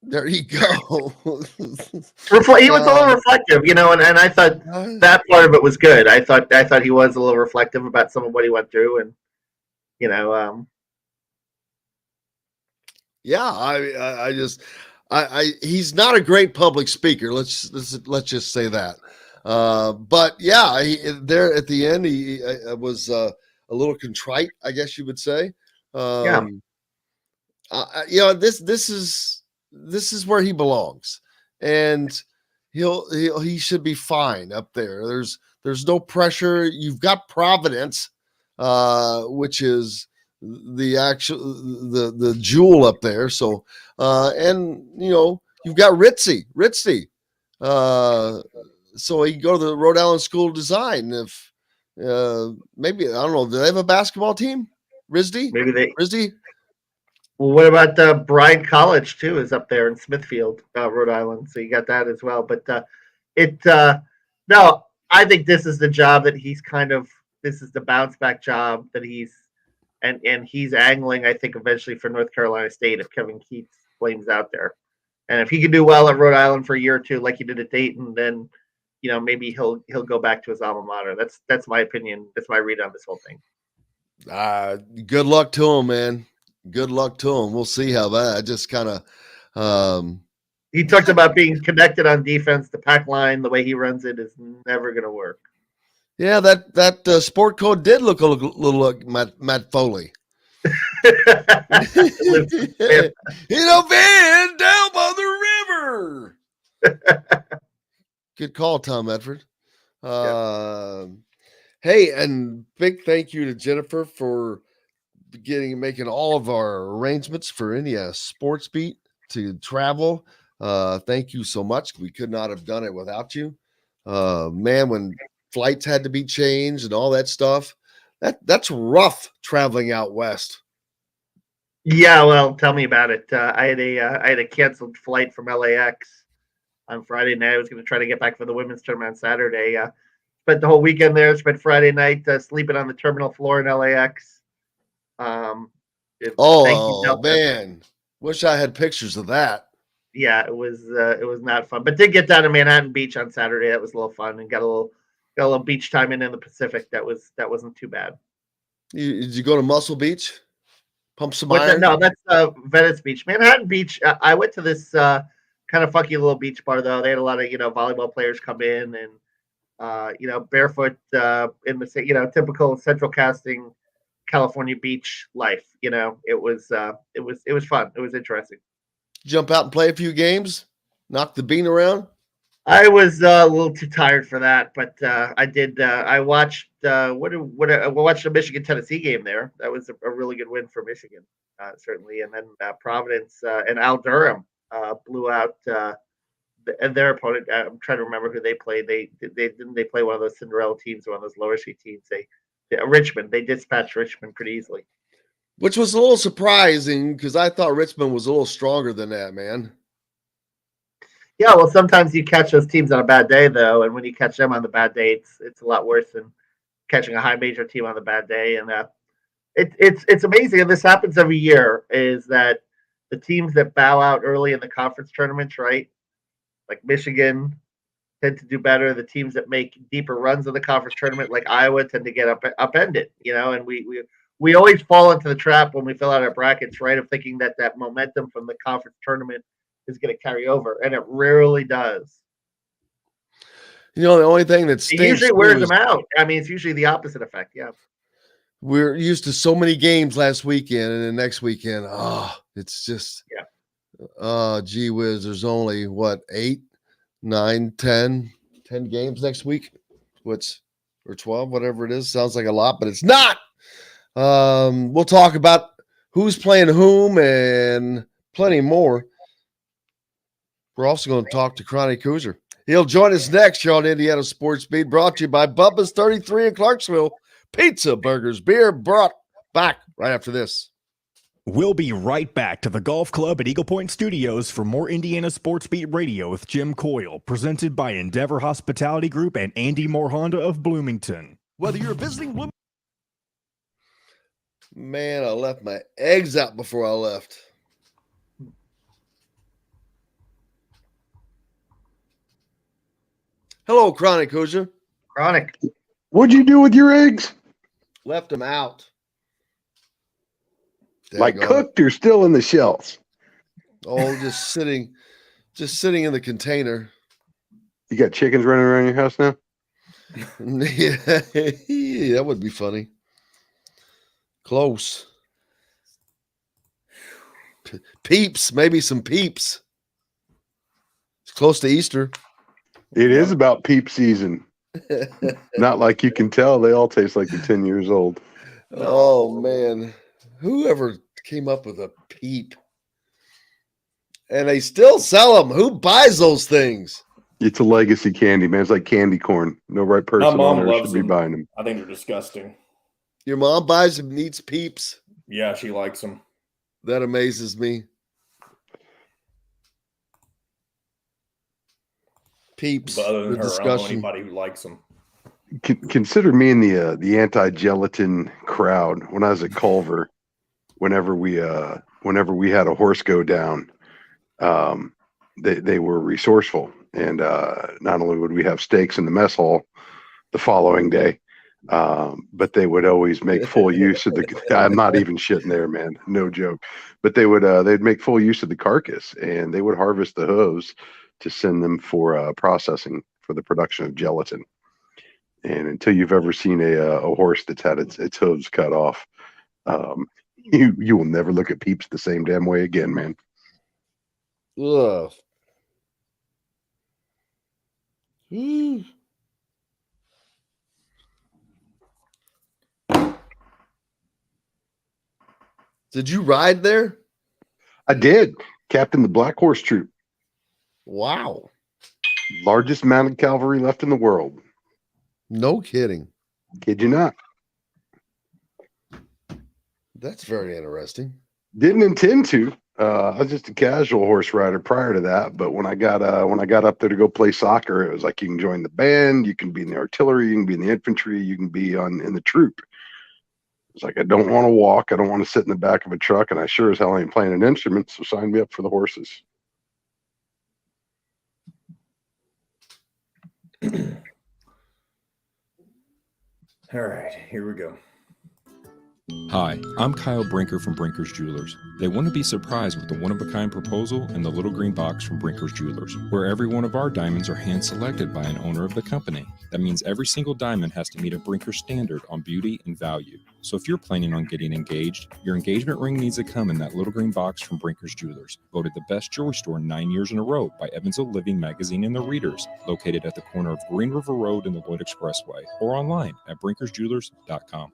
E: There you go.
H: He was a little reflective, and I thought that part of it was good. I thought he was a little reflective about some of what he went through, and
E: he's not a great public speaker. Let's just say that. But yeah, there at the end, he was a little contrite, I guess you would say. This is where he belongs, and he should be fine up there. There's no pressure. You've got Providence, which is the jewel up there. So and you've got Ritzy. So he can go to the Rhode Island School of Design. If maybe, I don't know, do they have a basketball team? RISD?
H: Well, what about Bryan College too? Is up there in Smithfield, Rhode Island. So you got that as well. But no, I think this is the job that this is the bounce back job that he's angling, I think, eventually for North Carolina State if Kevin Keatts flames out there. And if he can do well at Rhode Island for a year or two, like he did at Dayton, then maybe he'll go back to his alma mater. That's my opinion. That's my read on this whole thing.
E: Good luck to him, man. Good luck to him. We'll see how that just kind of.
H: He talked about being connected on defense. The pack line, the way he runs it, is never going to work.
E: Yeah, that sport code did look a little like Matt Foley. Van down by the river. Good call, Tom Edford. Hey, and big thank you to Jennifer for making all of our arrangements for Indiana Sports Beat to travel. Thank you so much. We could not have done it without you. Man, when flights had to be changed and all that stuff, that's rough traveling out west.
H: Yeah, well, tell me about it. I had a canceled flight from LAX on Friday night. I was going to try to get back for the women's tournament on Saturday. Spent the whole weekend there. Spent Friday night sleeping on the terminal floor in LAX.
E: Man, wish I had pictures of that.
H: Yeah, it was not fun, but did get down to Manhattan Beach on Saturday. That was a little fun, and got a little beach time in the Pacific. That wasn't too bad.
E: Did you go to Muscle Beach? Pump some iron?
H: No, that's Venice Beach. Manhattan Beach. I went to this kind of funky little beach bar though. They had a lot of volleyball players come in and barefoot in the typical Central Casting California beach life. It was fun. It was interesting.
E: Jump out and play a few games, knock the bean around.
H: I was a little too tired for that, but I did. I watched I watched the Michigan-Tennessee game there. That was a really good win for Michigan, certainly. And then Providence and Al Durham blew out their opponent. I'm trying to remember who they played. They play one of those Cinderella teams or one of those lower seed teams. Richmond. They dispatched Richmond pretty easily,
E: which was a little surprising because I thought Richmond was a little stronger than that, man.
H: Yeah, well, sometimes you catch those teams on a bad day, though, and when you catch them on the bad day, it's a lot worse than catching a high major team on the bad day. And it's amazing, and this happens every year, is that the teams that bow out early in the conference tournaments, right, like Michigan, tend to do better. The teams that make deeper runs in the conference tournament, like Iowa, tend to get upended, and we always fall into the trap when we fill out our brackets, right, of thinking that momentum from the conference tournament is going to carry over, and it rarely does.
E: The only thing that
H: it usually wears them out. I mean, it's usually the opposite effect. Yeah,
E: we're used to so many games last weekend, and then next weekend, it's just gee whiz. There's only 8, 9, 10 games next week, or 12, whatever it is. Sounds like a lot, but it's not. We'll talk about who's playing whom and plenty more. We're also going to talk to Chronic Hoosier. He'll join us next here on Indiana Sports Beat, brought to you by Bubba's 33 in Clarksville. Pizza, burgers, beer, brought back right after this.
A: We'll be right back to the Golf Club at Eagle Point Studios for more Indiana Sports Beat Radio with Jim Coyle, presented by Endeavor Hospitality Group and Andy Moore Honda of Bloomington.
I: Whether you're visiting Bloomington.
E: Man, I left my eggs out before I left. Hello, Chronic Hoosier.
H: Chronic.
K: What'd you do with your eggs?
E: Left them out.
K: Like cooked or still in the shells?
E: Oh, just sitting in the container.
K: You got chickens running around your house now?
E: Yeah, that would be funny. Close. Peeps, maybe some peeps. It's close to Easter.
K: It is about peep season. Not like you can tell. They all taste like they're 10 years old.
E: Oh, man. Whoever came up with a peep? And they still sell them. Who buys those things?
K: It's a legacy candy, man. It's like candy corn. No right person on there should be buying them.
F: I think they're disgusting.
E: Your mom buys and eats peeps?
F: Yeah, she likes them.
E: That amazes me. Peeps.
F: But other than
E: the
F: her,
E: discussion.
F: I don't know anybody who likes them.
K: Consider me in the anti-gelatin crowd. When I was at Culver, whenever we had a horse go down, they were resourceful, and not only would we have steaks in the mess hall the following day, but they would always make full use of the. I'm not even shitting there, man. No joke. But they'd make full use of the carcass, and they would harvest the hooves to send them for processing for the production of gelatin. And until you've ever seen a horse that's had its hooves cut off, you will never look at peeps the same damn way again, man.
E: Ugh. Mm. Did you ride there?
K: I did. Captain the Black Horse Troop.
E: Wow.
K: Largest mounted cavalry left in the world.
E: No kidding.
K: Kid you not.
E: That's very interesting.
K: Didn't intend to. I was just a casual horse rider prior to that, but when I got up there to go play soccer, it was like you can join the band, you can be in the artillery, you can be in the infantry, you can be in the troop. It's like I don't want to walk, I don't want to sit in the back of a truck, and I sure as hell ain't playing an instrument, so sign me up for the horses.
F: All right, here we go.
L: Hi, I'm Kyle Brinker from Brinker's Jewelers. They want to be surprised with the one-of-a-kind proposal and the little green box from Brinker's Jewelers, where every one of our diamonds are hand-selected by an owner of the company. That means every single diamond has to meet a Brinker standard on beauty and value. So if you're planning on getting engaged, your engagement ring needs to come in that little green box from Brinker's Jewelers, voted the best jewelry store 9 years in a row by Evansville Living Magazine and the Readers, located at the corner of Green River Road and the Lloyd Expressway, or online at brinkersjewelers.com.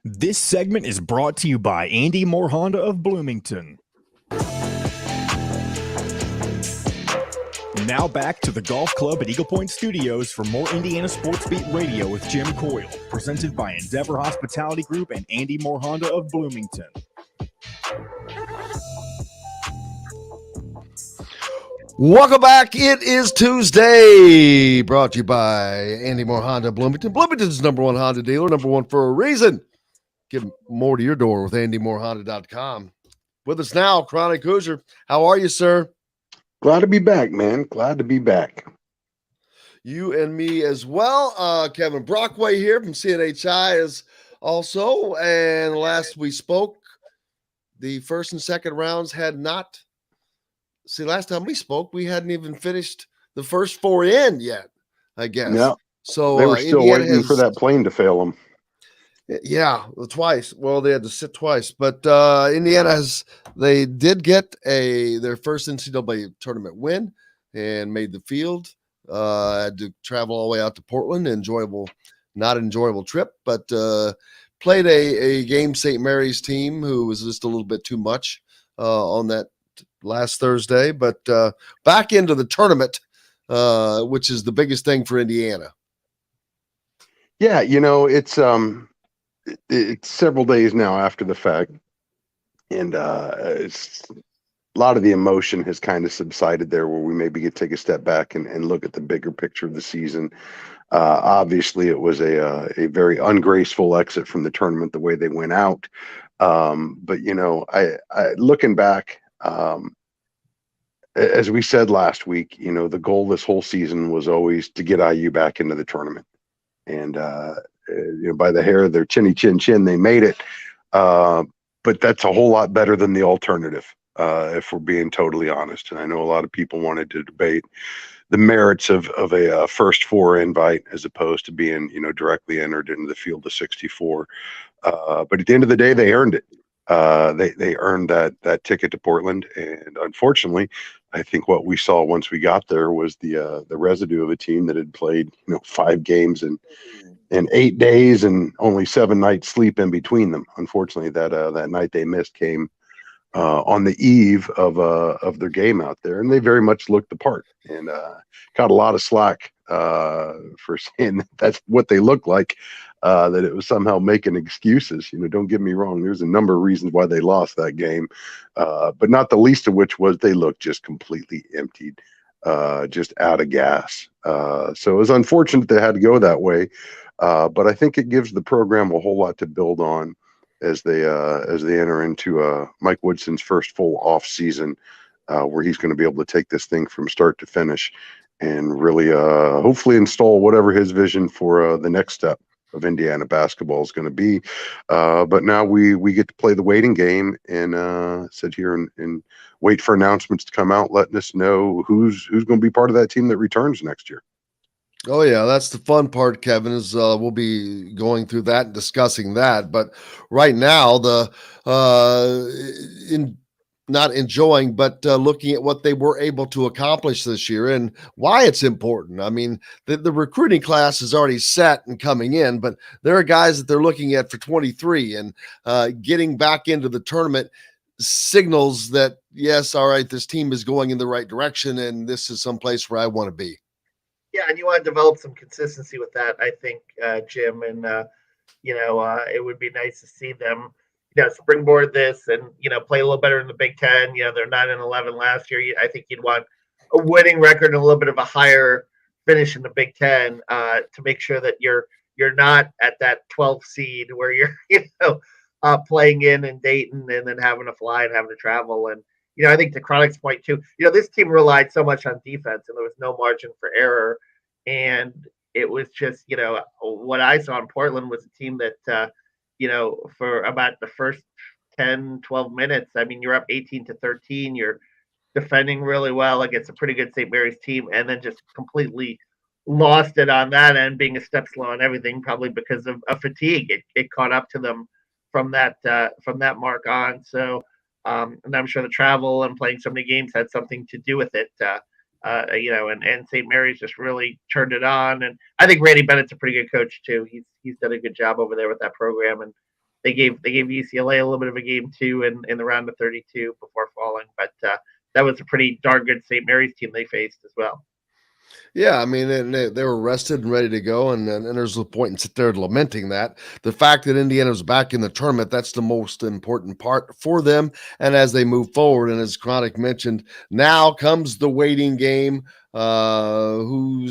A: This segment is brought to you by Andy Moore Honda of Bloomington. Now back to the Golf Club at Eagle Point Studios for more Indiana Sports Beat Radio with Jim Coyle, presented by Endeavor Hospitality Group and Andy Moore Honda of Bloomington.
E: Welcome back. It is Tuesday, brought to you by Andy Moore Honda Bloomington. Bloomington's number one Honda dealer, number one for a reason. Get more to your door with AndyMooreHonda.com. With us now, Chronic Hoosier. How are you, sir?
K: Glad to be back, man. Glad to be back.
E: You and me as well. Kevin Brockway here from CNHI is also. And last we spoke, the first and second rounds had not. See, last time we spoke, we hadn't even finished the first four in yet, I guess.
K: Yeah.
E: So
K: they were still
E: Indiana
K: waiting for that plane to fail them.
E: Yeah, twice. Well, they had to sit twice, but Indiana they did get their first NCAA tournament win and made the field. Had to travel all the way out to Portland. Not enjoyable trip, but played a game St. Mary's team who was just a little bit too much on that last Thursday. But back into the tournament, which is the biggest thing for Indiana.
K: Yeah, it's several days now after the fact. And it's a lot of the emotion has kind of subsided there, where we maybe could take a step back and look at the bigger picture of the season. Obviously, it was a very ungraceful exit from the tournament, the way they went out. But I looking back, as we said last week, the goal this whole season was always to get IU back into the tournament. And by the hair of their chinny chin chin, they made it. But that's a whole lot better than the alternative, if we're being totally honest. And I know a lot of people wanted to debate the merits of a first four invite as opposed to being, directly entered into the field of 64. But at the end of the day, they earned it. They earned that ticket to Portland. And unfortunately, I think what we saw once we got there was the residue of a team that had played, 5 games in 8 days and only 7 nights sleep in between them. Unfortunately, that night they missed came on the eve of their game out there, and they very much looked the part, and got a lot of slack for saying that's what they look like. That it was somehow making excuses. Don't get me wrong. There's a number of reasons why they lost that game, but not the least of which was they looked just completely emptied, just out of gas. So it was unfortunate they had to go that way, but I think it gives the program a whole lot to build on as they enter into Mike Woodson's first full off season, where he's going to be able to take this thing from start to finish and really hopefully install whatever his vision for the next step of Indiana basketball is going to be. But now we get to play the waiting game and sit here and wait for announcements to come out, letting us know who's going to be part of that team that returns next year.
E: Oh yeah, that's the fun part, Kevin, is we'll be going through that and discussing that. But right now, not enjoying, but looking at what they were able to accomplish this year and why it's important. I mean, the recruiting class is already set and coming in, but there are guys that they're looking at for 23, and getting back into the tournament signals that, yes, all right, this team is going in the right direction, and this is someplace where I want to be.
H: Yeah, and you want to develop some consistency with that, I think, Jim, and it would be nice to see them, springboard this and play a little better in the Big Ten. They're 9-11 last year. I think you'd want a winning record and a little bit of a higher finish in the Big Ten to make sure that you're not at that 12th seed where you're playing in Dayton and then having to fly and having to travel. And I think to Chronic's point too, this team relied so much on defense and there was no margin for error. And it was just, what I saw in Portland was a team that, for about the first 10, 12 minutes, I mean, you're up 18-13, you're defending really well against a pretty good St. Mary's team, and then just completely lost it on that end, being a step slow on everything, probably because of fatigue. It caught up to them from that mark on. So, and I'm sure the travel and playing so many games had something to do with it. And St. Mary's just really turned it on. And I think Randy Bennett's a pretty good coach too. He's done a good job over there with that program. And they gave UCLA a little bit of a game too in the round of 32 before falling. But that was a pretty darn good St. Mary's team they faced as well.
E: Yeah, I mean, they were rested and ready to go, and there's a point in sit there lamenting that. The fact that Indiana was back in the tournament, that's the most important part for them, and as they move forward, and as Chronic mentioned, now comes the waiting game, who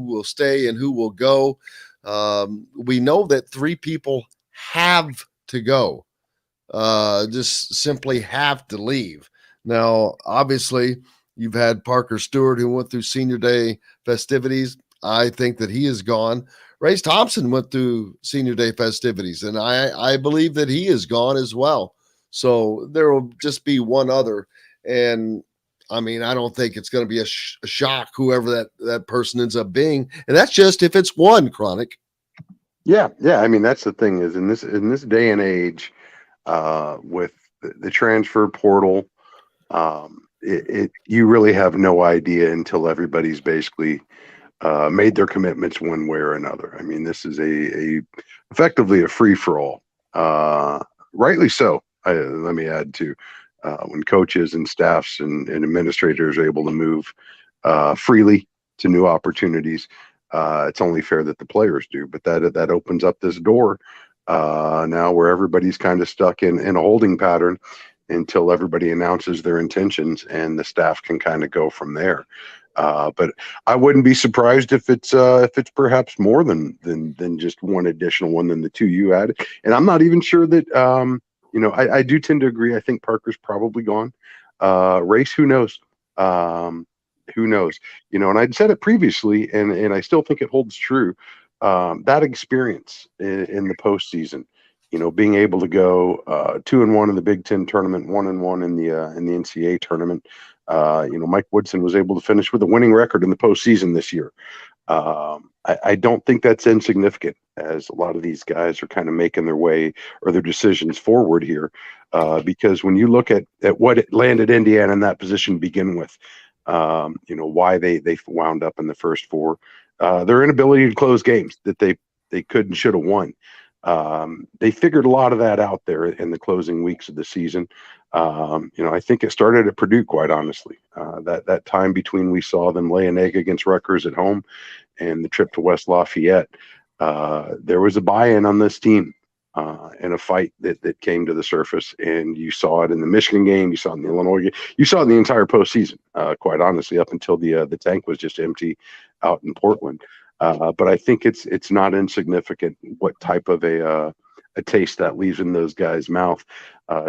E: will stay and who will go. We know that 3 people have to go, just simply have to leave. Now, obviously, you've had Parker Stewart, who went through senior day festivities. I think that he is gone. Race Thompson went through senior day festivities, and I believe that he is gone as well. So there will just be one other. And I mean, I don't think it's going to be a shock, whoever that person ends up being. And that's just if it's one, Chronic.
K: Yeah. I mean, that's the thing is in this day and age, with the transfer portal, you really have no idea until everybody's basically made their commitments one way or another. I mean, this is effectively a free for all, rightly so. Let me add to when coaches and staffs and administrators are able to move freely to new opportunities. It's only fair that the players do, but that opens up this door now, where everybody's kind of stuck in a holding pattern until everybody announces their intentions, and the staff can kind of go from there. But I wouldn't be surprised if it's perhaps more than just one additional one than the two you added. And I'm not even sure that I do tend to agree. I think Parker's probably gone. Race, who knows? Who knows? And I'd said it previously, and I still think it holds true. That experience in the postseason, being able to go 2-1 in the Big Ten tournament, 1-1 in the NCAA tournament. Mike Woodson was able to finish with a winning record in the postseason this year. I don't think that's insignificant, as a lot of these guys are kind of making their way or their decisions forward here. Because when you look at what it landed Indiana in that position to begin with, why they wound up in the first four, their inability to close games that they could and should have won. They figured a lot of that out there in the closing weeks of the season. I think it started at Purdue, quite honestly. That time between we saw them lay an egg against Rutgers at home and the trip to West Lafayette, there was a buy-in on this team and a fight that came to the surface. And you saw it in the Michigan game, you saw it in the Illinois game, you saw it in the entire postseason, quite honestly, up until the tank was just empty out in Portland. But I think it's not insignificant what type of a taste that leaves in those guys' mouth,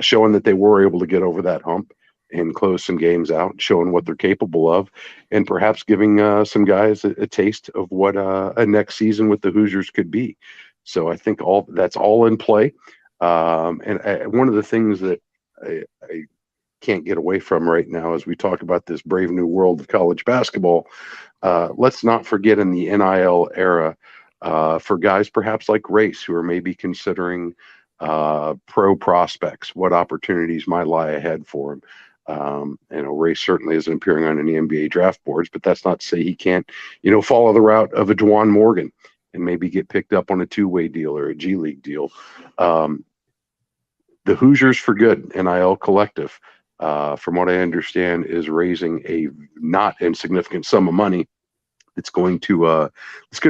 K: showing that they were able to get over that hump and close some games out, showing what they're capable of, and perhaps giving some guys a taste of what a next season with the Hoosiers could be. So I think that's all in play. And one of the things that I can't get away from right now as we talk about this brave new world of college basketball, let's not forget in the NIL era, for guys perhaps like Race, who are maybe considering pro prospects, what opportunities might lie ahead for him. Race certainly isn't appearing on any NBA draft boards, but that's not to say he can't, follow the route of a Juwan Morgan and maybe get picked up on a two-way deal or a G League deal. The Hoosiers for Good NIL collective, from what I understand, is raising a not insignificant sum of money. It's going to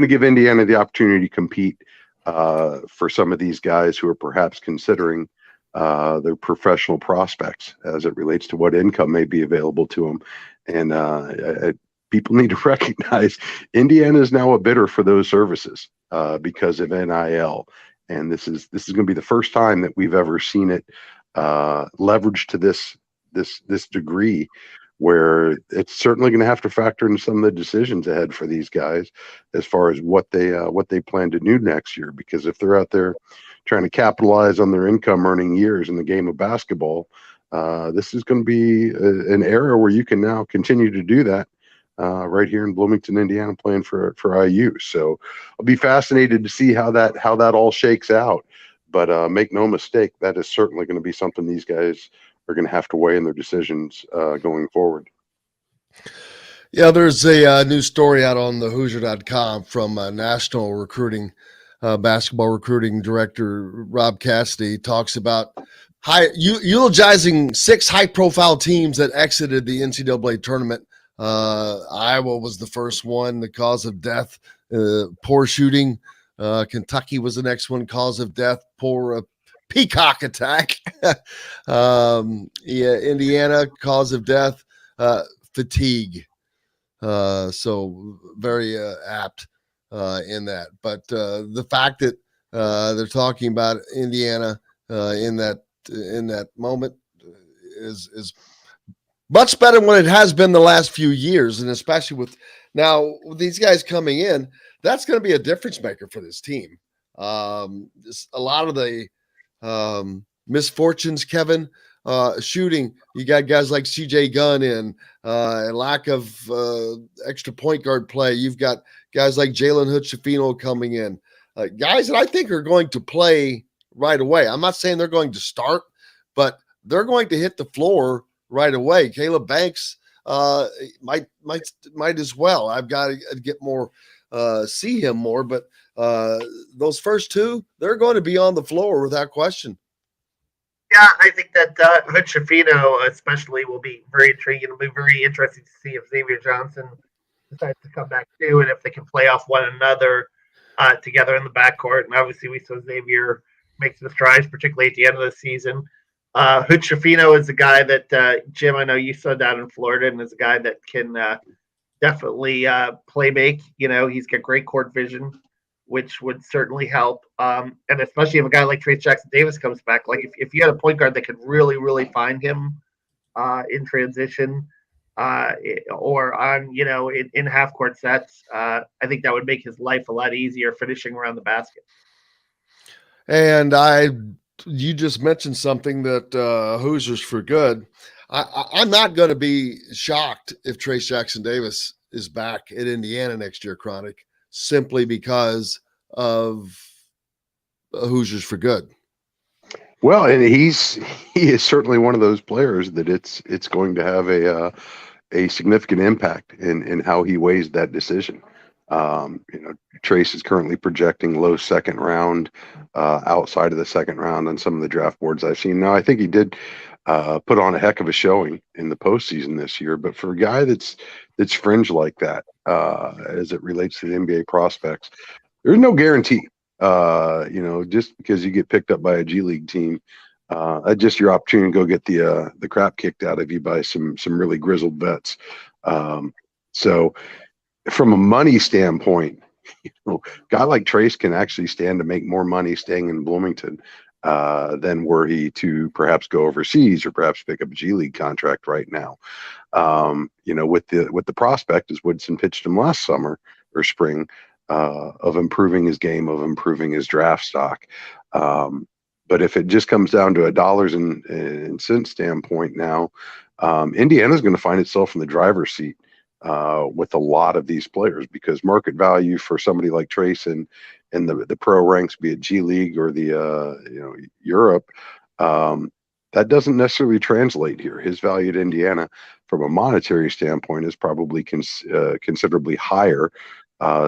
K: give Indiana the opportunity to compete for some of these guys who are perhaps considering their professional prospects as it relates to what income may be available to them. And people need to recognize Indiana is now a bidder for those services because of NIL. And this is going to be the first time that we've ever seen it leveraged to this degree, where it's certainly going to have to factor in some of the decisions ahead for these guys as far as what they plan to do next year. Because if they're out there trying to capitalize on their income earning years in the game of basketball, this is going to be an era where you can now continue to do that right here in Bloomington, Indiana, playing for IU. So I'll be fascinated to see how that all shakes out. But make no mistake, that is certainly going to be something these guys are going to have to weigh in their decisions going forward.
I: Yeah, there's a new story out on the Hoosier.com from national recruiting, basketball recruiting director Rob Cassidy. Talks about eulogizing 6 high-profile teams that exited the NCAA tournament. Iowa was the first one, the cause of death, poor shooting. Kentucky was the next one, cause of death, poor peacock attack. Indiana, cause of death, fatigue. So very apt in that. But the fact that they're talking about Indiana in that moment is much better than it has been the last few years, and especially with these guys coming in, that's going to be a difference maker for this team. A lot of the misfortunes, Kevin, shooting. You got guys like CJ Gunn in, and lack of extra point guard play. You've got guys like Jalen Hood-Schifino coming in, guys that I think are going to play right away. I'm not saying they're going to start, but they're going to hit the floor right away. Caleb Banks might as well. I've got to get more, see him more, but those first two, they're going to be on the floor without question.
H: Yeah, I think that Hood-Schifino especially will be very intriguing. It'll be very interesting to see if Xavier Johnson decides to come back too, and if they can play off one another together in the backcourt. And obviously we saw Xavier make some strides, particularly at the end of the season. Hood Schifino is a guy that Jim, I know you saw down in Florida, and is a guy that can definitely play make. He's got great court vision, which would certainly help. And especially if a guy like Trace Jackson Davis comes back, like if you had a point guard that could really, really find him in transition or on, in half court sets, I think that would make his life a lot easier finishing around the basket.
I: And you just mentioned something that Hoosiers for good. I'm not going to be shocked if Trace Jackson Davis is back at Indiana next year, Chronic, simply because of Hoosiers for good.
K: Well, and he is certainly one of those players that it's going to have a significant impact in how he weighs that decision. Trace is currently projecting low second round, outside of the second round on some of the draft boards I've seen. Now, I think he did put on a heck of a showing in the postseason this year, but for a guy that's fringe like that, as it relates to the NBA prospects, there's no guarantee. Just because you get picked up by a G League team, that's just your opportunity to go get the crap kicked out of you by some really grizzled vets. So from a money standpoint, a guy like Trace can actually stand to make more money staying in Bloomington than were he to perhaps go overseas or perhaps pick up a G League contract right now. With the prospect, as Woodson pitched him last summer or spring, of improving his game, of improving his draft stock. But if it just comes down to a dollars and cents standpoint now, Indiana's going to find itself in the driver's seat with a lot of these players, because market value for somebody like Trace in the pro ranks, be it G League or the Europe, that doesn't necessarily translate here. His value to Indiana from a monetary standpoint is probably considerably higher,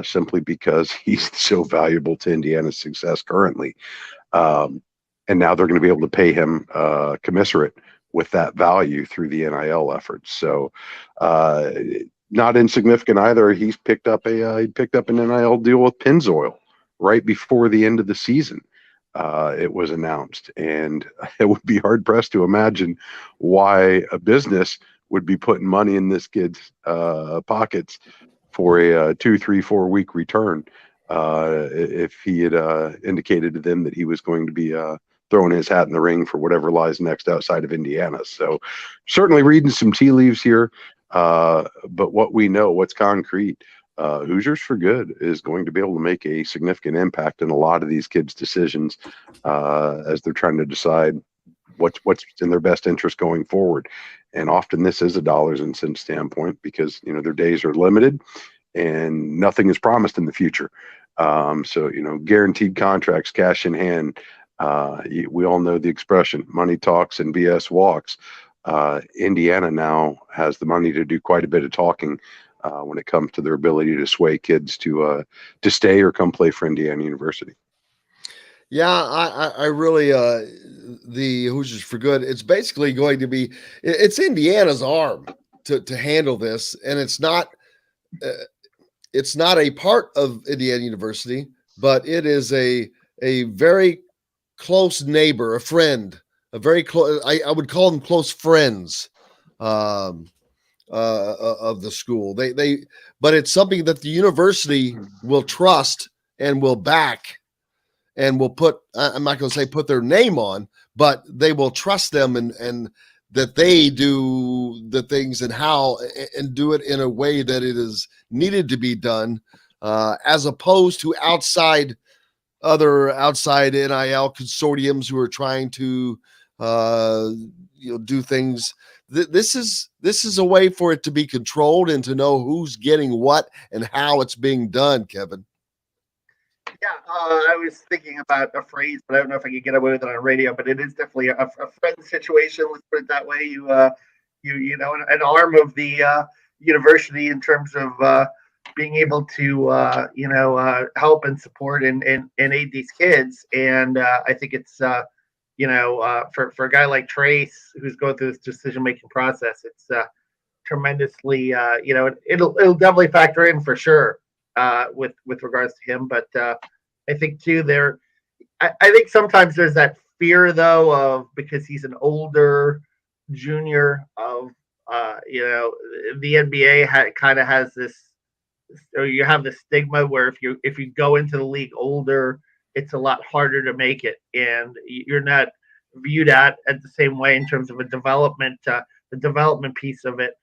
K: simply because he's so valuable to Indiana's success currently. And now they're going to be able to pay him commensurate with that value through the NIL efforts. So not insignificant either. He's picked up an NIL deal with Pennzoil right before the end of the season. It was announced, and it would be hard pressed to imagine why a business would be putting money in this kid's pockets for a 2, 3, 4 week return if he had indicated to them that he was going to be throwing his hat in the ring for whatever lies next outside of Indiana. So certainly reading some tea leaves here, but what we know, what's concrete, Hoosiers for Good is going to be able to make a significant impact in a lot of these kids' decisions as they're trying to decide what's in their best interest going forward. And often this is a dollars and cents standpoint, because their days are limited and nothing is promised in the future. So guaranteed contracts, cash in hand. We all know the expression, money talks and BS walks. Indiana now has the money to do quite a bit of talking when it comes to their ability to sway kids to stay or come play for Indiana University.
I: Yeah, I really, the Hoosiers for Good, it's basically going to be, it's Indiana's arm to handle this. And it's not a part of Indiana University, but it is a very close neighbor, a friend, a very close, I would call them close friends of the school. But it's something that the university will trust and will back and will put, I'm not going to say put their name on, but they will trust them and that they do the things and how, and do it in a way that it is needed to be done, as opposed to outside NIL consortiums who are trying to, do things. This is a way for it to be controlled and to know who's getting what and how it's being done, Kevin.
H: Yeah, I was thinking about a phrase, but I don't know if I could get away with it on radio. But it is definitely a friend situation. Let's put it that way. You an arm of the university in terms of being able to help and support and aid these kids. And I think it's for a guy like Trace who's going through this decision making process, it's tremendously it'll definitely factor in for sure with regards to him. But I think too, I think sometimes there's that fear though of because he's an older junior of the NBA kind of has this, or you have this stigma where if you go into the league older, it's a lot harder to make it, and you're not viewed at the same way in terms of a development. The development piece of it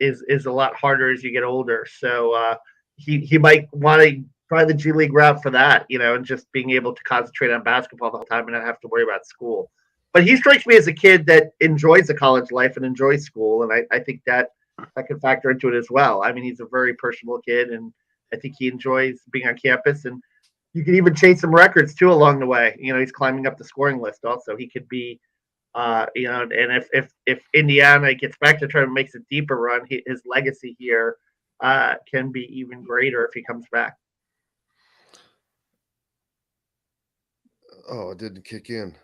H: is a lot harder as you get older. So he might want to try the G League route for that, and just being able to concentrate on basketball the whole time and not have to worry about school. But he strikes me as a kid that enjoys the college life and enjoys school, and I think that could factor into it as well. I mean, he's a very personable kid, and I think he enjoys being on campus, and you can even chase some records too along the way. He's climbing up the scoring list also. He could be, and if Indiana gets back to trying to make a deeper run, his legacy here can be even greater if he comes back.
I: Oh, it didn't kick in.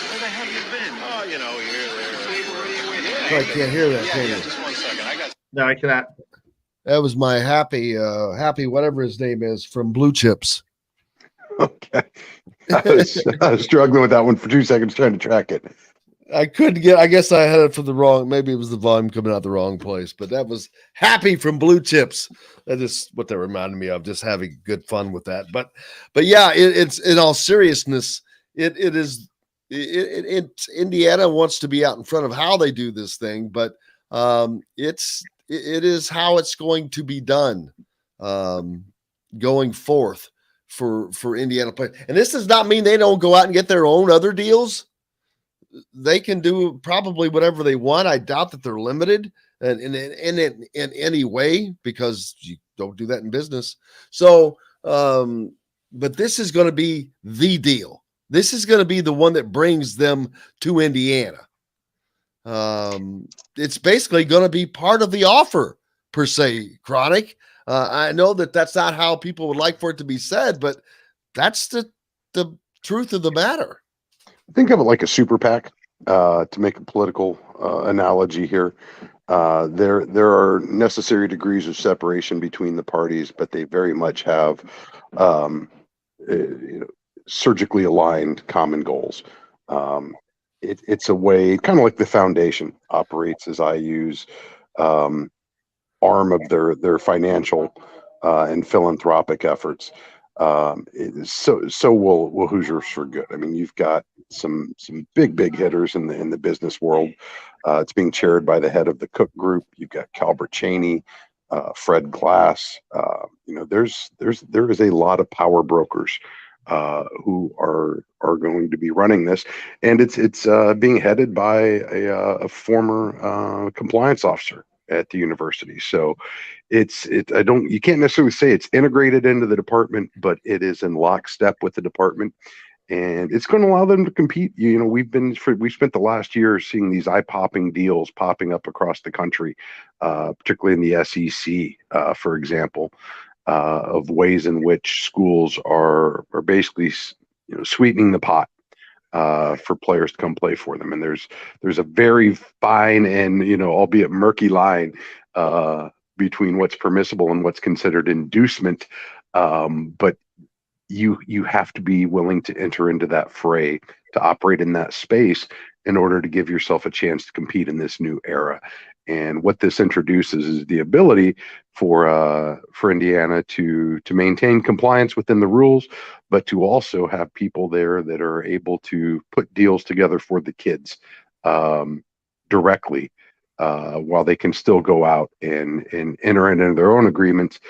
B: Where the hell you been? Oh, here, there.
I: I can't hear that, can you?
B: Just 1 second.
H: No, I cannot.
I: That was my happy, whatever his name is, from Blue Chips.
K: Okay. I was struggling with that one for 2 seconds trying to track it.
I: I couldn't get, I guess I had it from the wrong, maybe it was the volume coming out the wrong place, but that was Happy from Blue Chips. That is what that reminded me of, just having good fun with that. But yeah, it's in all seriousness, it's Indiana wants to be out in front of how they do this thing, but it is how it's going to be done going forth for Indiana play. And this does not mean they don't go out and get their own other deals. They can do probably whatever they want. I doubt that they're limited in any way, because you don't do that in business. So, but this is going to be the deal. This is going to be the one that brings them to Indiana. It's basically going to be part of the offer per se, Chronic. I know that that's not how people would like for it to be said, but that's the truth of the matter.
K: Think of it like a super PAC, to make a political analogy here. There are necessary degrees of separation between the parties, but they very much have surgically aligned common goals. It's a way, kind of like the foundation operates, as I use arm of their financial and philanthropic efforts. So will Hoosiers for good. I mean, you've got some big hitters in the business world. It's being chaired by the head of the Cook Group. You've got Calbert Cheney, Fred Glass. There is a lot of power brokers who are going to be running this, and it's being headed by a former compliance officer at the university. So you can't necessarily say it's integrated into the department, but it is in lockstep with the department, and it's going to allow them to compete. We've spent the last year seeing these eye-popping deals popping up across the country, particularly in the SEC, for example, of ways in which schools are basically sweetening the pot for players to come play for them. And there's a very fine and albeit murky line between what's permissible and what's considered inducement, but you have to be willing to enter into that fray to operate in that space in order to give yourself a chance to compete in this new era. And what this introduces is the ability for Indiana to maintain compliance within the rules, but to also have people there that are able to put deals together for the kids directly, while they can still go out and enter into their own agreements.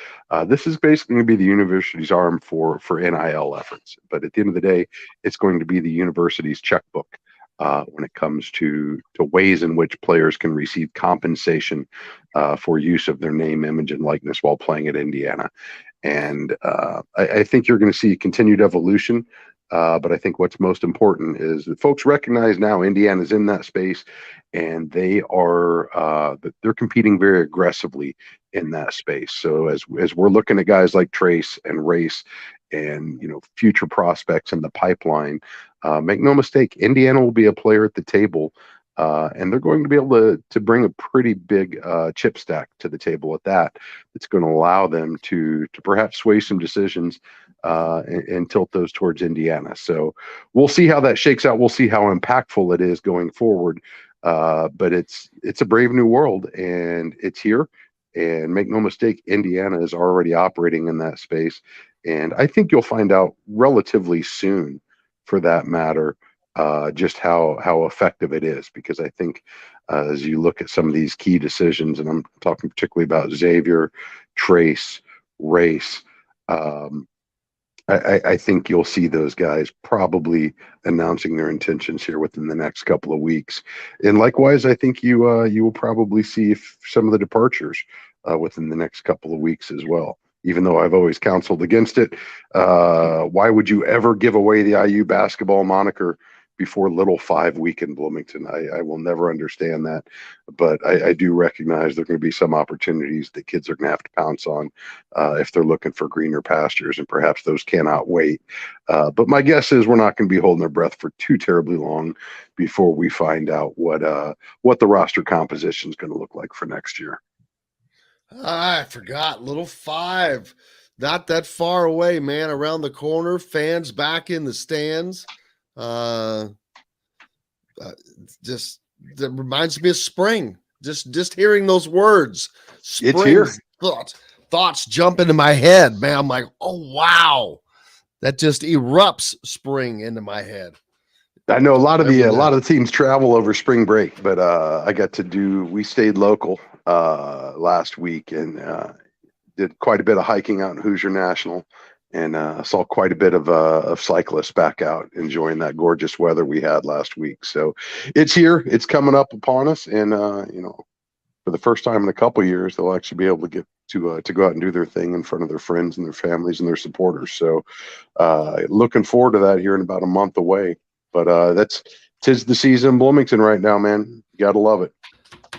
K: This is basically going to be the university's arm for NIL efforts. But at the end of the day, it's going to be the university's checkbook when it comes to ways in which players can receive compensation for use of their name, image, and likeness while playing at Indiana. And I think you're going to see continued evolution. But I think what's most important is that folks recognize now Indiana's in that space, and they're competing very aggressively in that space. So as we're looking at guys like Trace and Race and future prospects in the pipeline, make no mistake, Indiana will be a player at the table And they're going to be able to bring a pretty big chip stack to the table at that. It's going to allow them to perhaps sway some decisions and tilt those towards Indiana. So we'll see how that shakes out. We'll see how impactful it is going forward. But it's a brave new world, and it's here. And make no mistake, Indiana is already operating in that space. And I think you'll find out relatively soon, for that matter, just how effective it is. Because I think as you look at some of these key decisions, and I'm talking particularly about Xavier, Trace, Race, I think you'll see those guys probably announcing their intentions here within the next couple of weeks. And likewise, I think you will probably see some of the departures within the next couple of weeks as well. Even though I've always counseled against it, why would you ever give away the IU basketball moniker before Little 5 week in Bloomington? I will never understand that, but I do recognize there are going to be some opportunities that kids are going to have to pounce on if they're looking for greener pastures, and perhaps those cannot wait. But my guess is we're not going to be holding our breath for too terribly long before we find out what the roster composition is going to look like for next year.
I: I forgot Little 5, not that far away, man. Around the corner, fans back in the stands. Just that reminds me of spring. Just hearing those words, spring,
K: it's here.
I: Thoughts jump into my head, man. I'm like, oh wow, that just erupts spring into my head.
K: I know a lot of the teams travel over spring break, but we stayed local last week and did quite a bit of hiking out in Hoosier National, and saw quite a bit of cyclists back out enjoying that gorgeous weather we had last week. So it's here, it's coming up upon us, and for the first time in a couple of years, they'll actually be able to get to go out and do their thing in front of their friends and their families and their supporters. So looking forward to that here in about a month away. But tis the season in Bloomington right now, man. You gotta love it.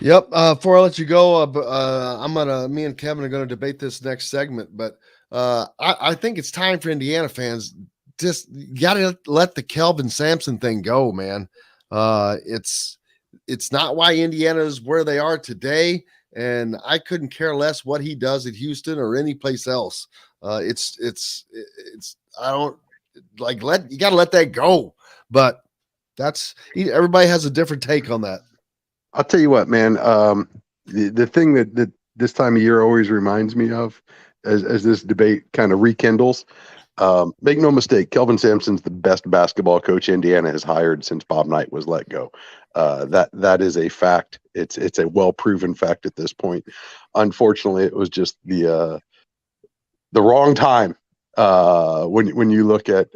I: Yep. Before I let you go, me and Kevin are gonna debate this next segment, but I think it's time for Indiana fans. Just gotta let the Kelvin Sampson thing go, man. It's not why Indiana is where they are today, and I couldn't care less what he does at Houston or any place else. I don't like you gotta let that go. But everybody has a different take on that.
K: I'll tell you what, man. The thing that this time of year always reminds me of, as this debate kind of rekindles, make no mistake, Kelvin Sampson's the best basketball coach Indiana has hired since Bob Knight was let go. That is a fact. It's a well-proven fact at this point. Unfortunately, it was just the wrong time when you look at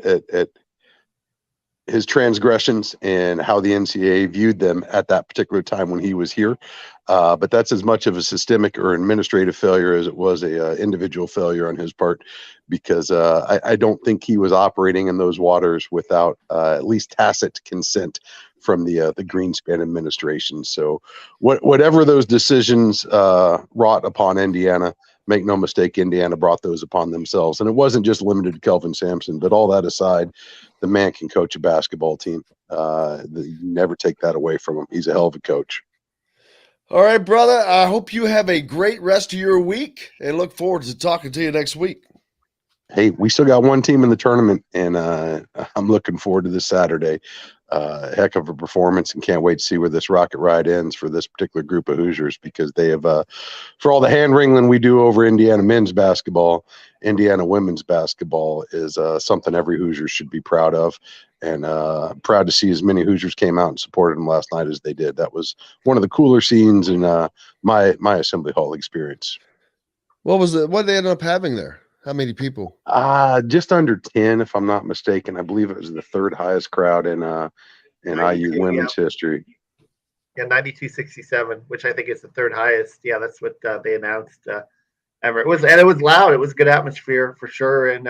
K: his transgressions and how the NCAA viewed them at that particular time when he was here. But that's as much of a systemic or administrative failure as it was a individual failure on his part, because I don't think he was operating in those waters without at least tacit consent from the Greenspan administration. So whatever those decisions wrought upon Indiana, make no mistake, Indiana brought those upon themselves. And it wasn't just limited to Kelvin Sampson, but all that aside, the man can coach a basketball team. You never take that away from him. He's a hell of a coach.
I: All right, brother. I hope you have a great rest of your week and look forward to talking to you next week.
K: Hey, we still got one team in the tournament, and I'm looking forward to this Saturday. Heck of a performance, and can't wait to see where this rocket ride ends for this particular group of Hoosiers, because they have, for all the hand-wringing we do over Indiana men's basketball, Indiana women's basketball is something every Hoosier should be proud of, and proud to see as many Hoosiers came out and supported them last night as they did. That was one of the cooler scenes in my Assembly Hall experience.
I: What did they end up having there? How many people?
K: Just under 10, if I'm not mistaken. I believe it was the third highest crowd in IU women's history.
H: Yeah, 9267, which I think is the third highest. Yeah, that's what they announced ever. It was loud. It was good atmosphere for sure, and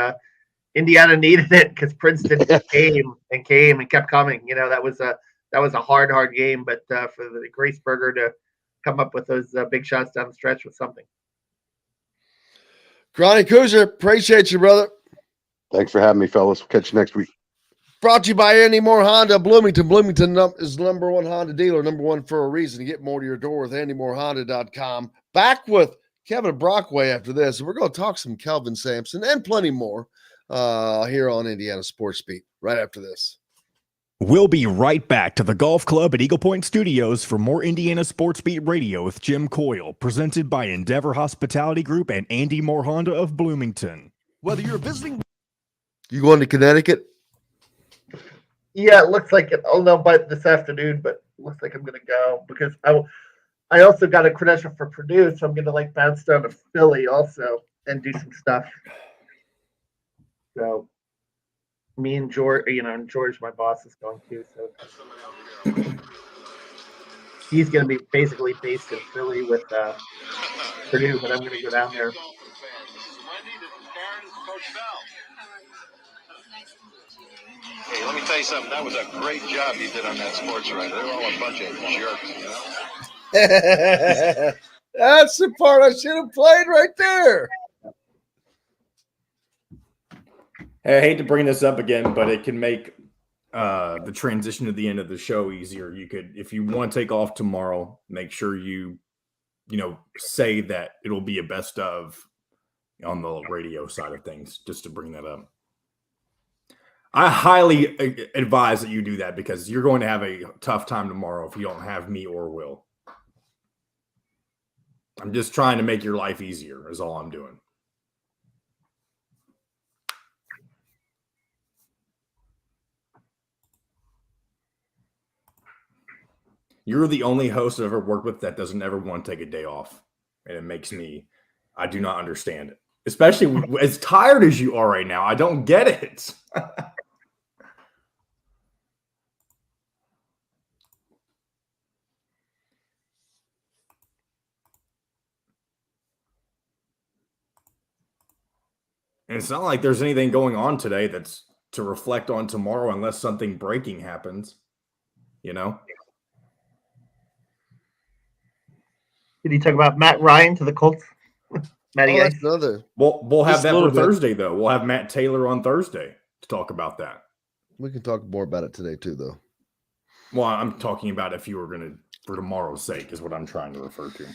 H: Indiana needed it because Princeton came and kept coming. That was a hard game, but for the Graceberger to come up with those big shots down the stretch was something.
I: Gronny Hoosier, appreciate you, brother.
K: Thanks for having me, fellas. We'll catch you next week.
I: Brought to you by Andy Moore Honda, Bloomington. Bloomington is the number one Honda dealer, number one for a reason. Get more to your door with AndyMooreHonda.com. Back with Kevin Brockway after this. We're going to talk some Kelvin Sampson and plenty more here on Indiana Sports Beat right after this.
A: We'll be right back to the golf club at Eagle Point Studios for more Indiana Sports Beat Radio with Jim Coyle, presented by Endeavor Hospitality Group and Andy Moore Honda of Bloomington.
C: Whether you're visiting,
I: You going to Connecticut?
H: Yeah, it looks like it. I'll know by this afternoon, but it looks like I'm going to go because I also got a credential for Purdue, so I'm going to bounce down to Philly also and do some stuff. So me and George, and George, my boss, is going too. So he's going to be basically based in Philly with Purdue, but I'm going to go down there.
B: Hey, let me tell you something. That was a great job you did on that sports writer. They're all a bunch of jerks, you know?
I: That's the part I should have played right there.
F: Hey, I hate to bring this up again, but it can make the transition to the end of the show easier. You could, if you want to take off tomorrow, make sure you say that it'll be a best of on the radio side of things, just to bring that up. I highly advise that you do that because you're going to have a tough time tomorrow if you don't have me or Will. I'm just trying to make your life easier is all I'm doing. You're the only host I've ever worked with that doesn't ever want to take a day off. And it makes me, I do not understand it. Especially as tired as you are right now. I don't get it. And it's not like there's anything going on today that's to reflect on tomorrow unless something breaking happens,
H: Did you talk about Matt Ryan to the Colts? Matty Ice.
I: Another.
F: We'll have that for Thursday, though. We'll have Matt Taylor on Thursday to talk about that.
I: We can talk more about it today, too, though.
F: Well, I'm talking about if you were going to, for tomorrow's sake, is what I'm trying to refer to.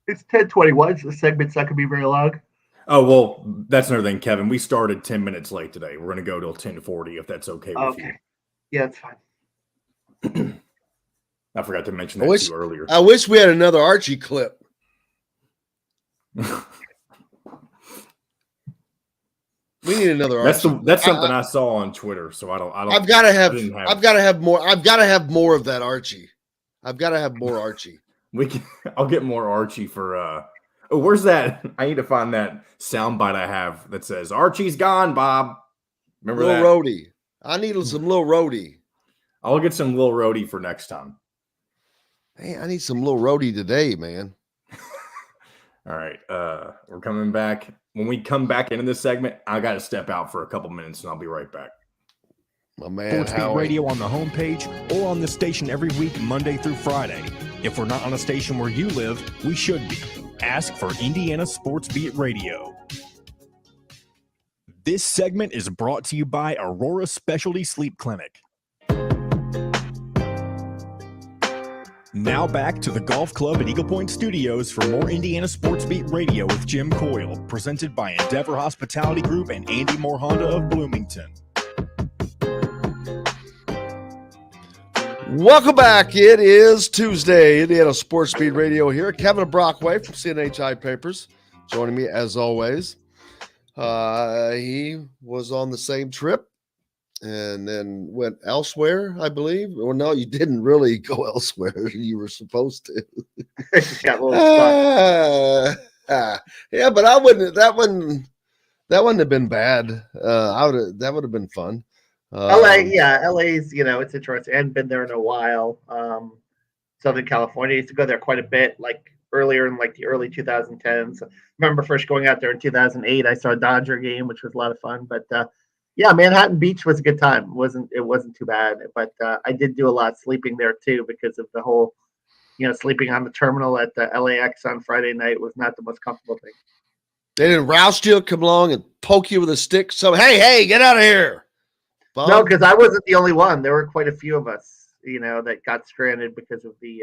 H: It's 10:21. So the segment's not going to be very long.
F: Oh, well, that's another thing, Kevin. We started 10 minutes late today. We're going to go till 10:40 if that's okay with you.
H: Yeah, that's fine.
F: I forgot to mention that to you earlier.
I: I wish we had another Archie clip. We need another Archie.
F: That's something I saw on Twitter, so I don't.
I: I've got to have more. I've got to have more of that Archie. I've got to have more Archie.
F: I'll get more Archie for. Where's that? I need to find that soundbite I have that says Archie's gone, Bob. Remember that?
I: Lil Rhodey. I need some Lil Rhodey.
F: I'll get some Lil Rhodey for next time.
I: Hey, I need some Lil Rhodey today, man.
F: All right. We're coming back. When we come back into this segment, I got to step out for a couple minutes, and I'll be right back.
I: My man,
A: Sports Beat Radio on the homepage or on the station every week, Monday through Friday. If we're not on a station where you live, we should be. Ask for Indiana Sports Beat Radio. This segment is brought to you by Aurora Specialty Sleep Clinic. Now back to the golf club at Eagle Point Studios for more Indiana Sports Beat Radio with Jim Coyle, presented by Endeavor Hospitality Group and Andy Moore Honda of Bloomington.
I: Welcome back. It is Tuesday. Indiana Sports Beat Radio here. Kevin Brockway from CNHI Papers joining me as always. He was on the same trip and then went elsewhere, I believe. Well, no, you didn't really go elsewhere. You were supposed to.
H: Got a little
I: yeah, but I wouldn't. That wouldn't have been bad. That would have been fun.
H: LA's, it's interesting. I hadn't been there in a while. Southern California, I used to go there quite a bit, like earlier in the early 2010s. I remember first going out there in 2008. I saw a Dodger game, which was a lot of fun. But yeah, Manhattan Beach was a good time. It wasn't too bad. But I did do a lot of sleeping there too because of the whole, sleeping on the terminal at the LAX on Friday night was not the most comfortable thing.
I: They didn't roust you, come along and poke you with a stick. So, hey, get out of here. Bum.
H: No, because I wasn't the only one. There were quite a few of us, that got stranded because of the.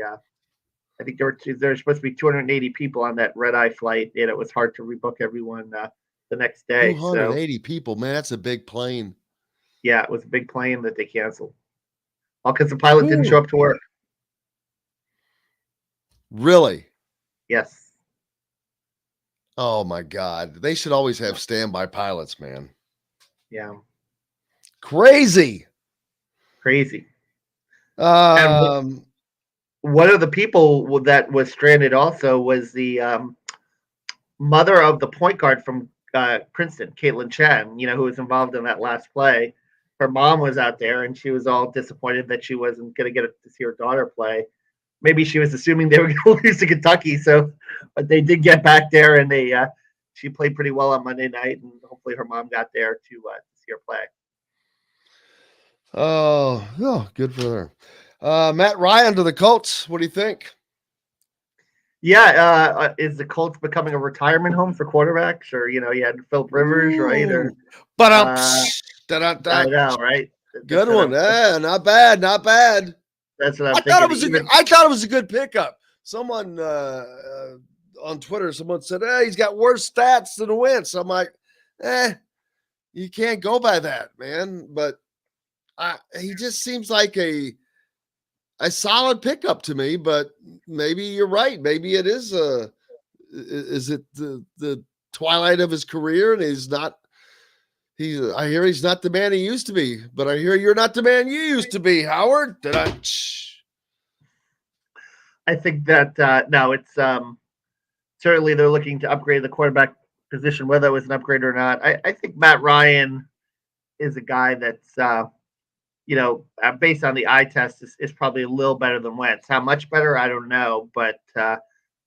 H: I think there were supposed to be 280 people on that red-eye flight, and it was hard to rebook everyone the next day.
I: 280 people, man, that's a big plane.
H: Yeah, it was a big plane that they canceled. All because the pilot didn't show up to work.
I: Really?
H: Yes.
I: Oh my God. They should always have standby pilots, man.
H: Yeah.
I: Crazy.
H: And one of the people that was stranded also was the mother of the point guard from Princeton, Caitlin Chen, who was involved in that last play. Her mom was out there, and she was all disappointed that she wasn't going to get to see her daughter play. Maybe she was assuming they were going to lose to Kentucky, but they did get back there, and she played pretty well on Monday night, and hopefully her mom got there to see her play.
I: Oh, good for her. Matt Ryan to the Colts. What do you think?
H: Yeah, is the Colts becoming a retirement home for quarterbacks, or you had Philip Rivers, right? Or I know, right?
I: Good one. Not bad.
H: That's what I'm thinking.
I: I thought it was a good pickup. Someone on Twitter, someone said, he's got worse stats than Wentz. I'm like, you can't go by that, man. But he just seems like a solid pickup to me. But maybe you're right. Maybe it is it the twilight of his career, and he's not. I hear he's not the man he used to be, but I hear you're not the man you used to be, Howard.
H: I think that no, it's certainly they're looking to upgrade the quarterback position, whether it was an upgrade or not. I think Matt Ryan is a guy that's based on the eye test is probably a little better than Wentz. How much better, I don't know, but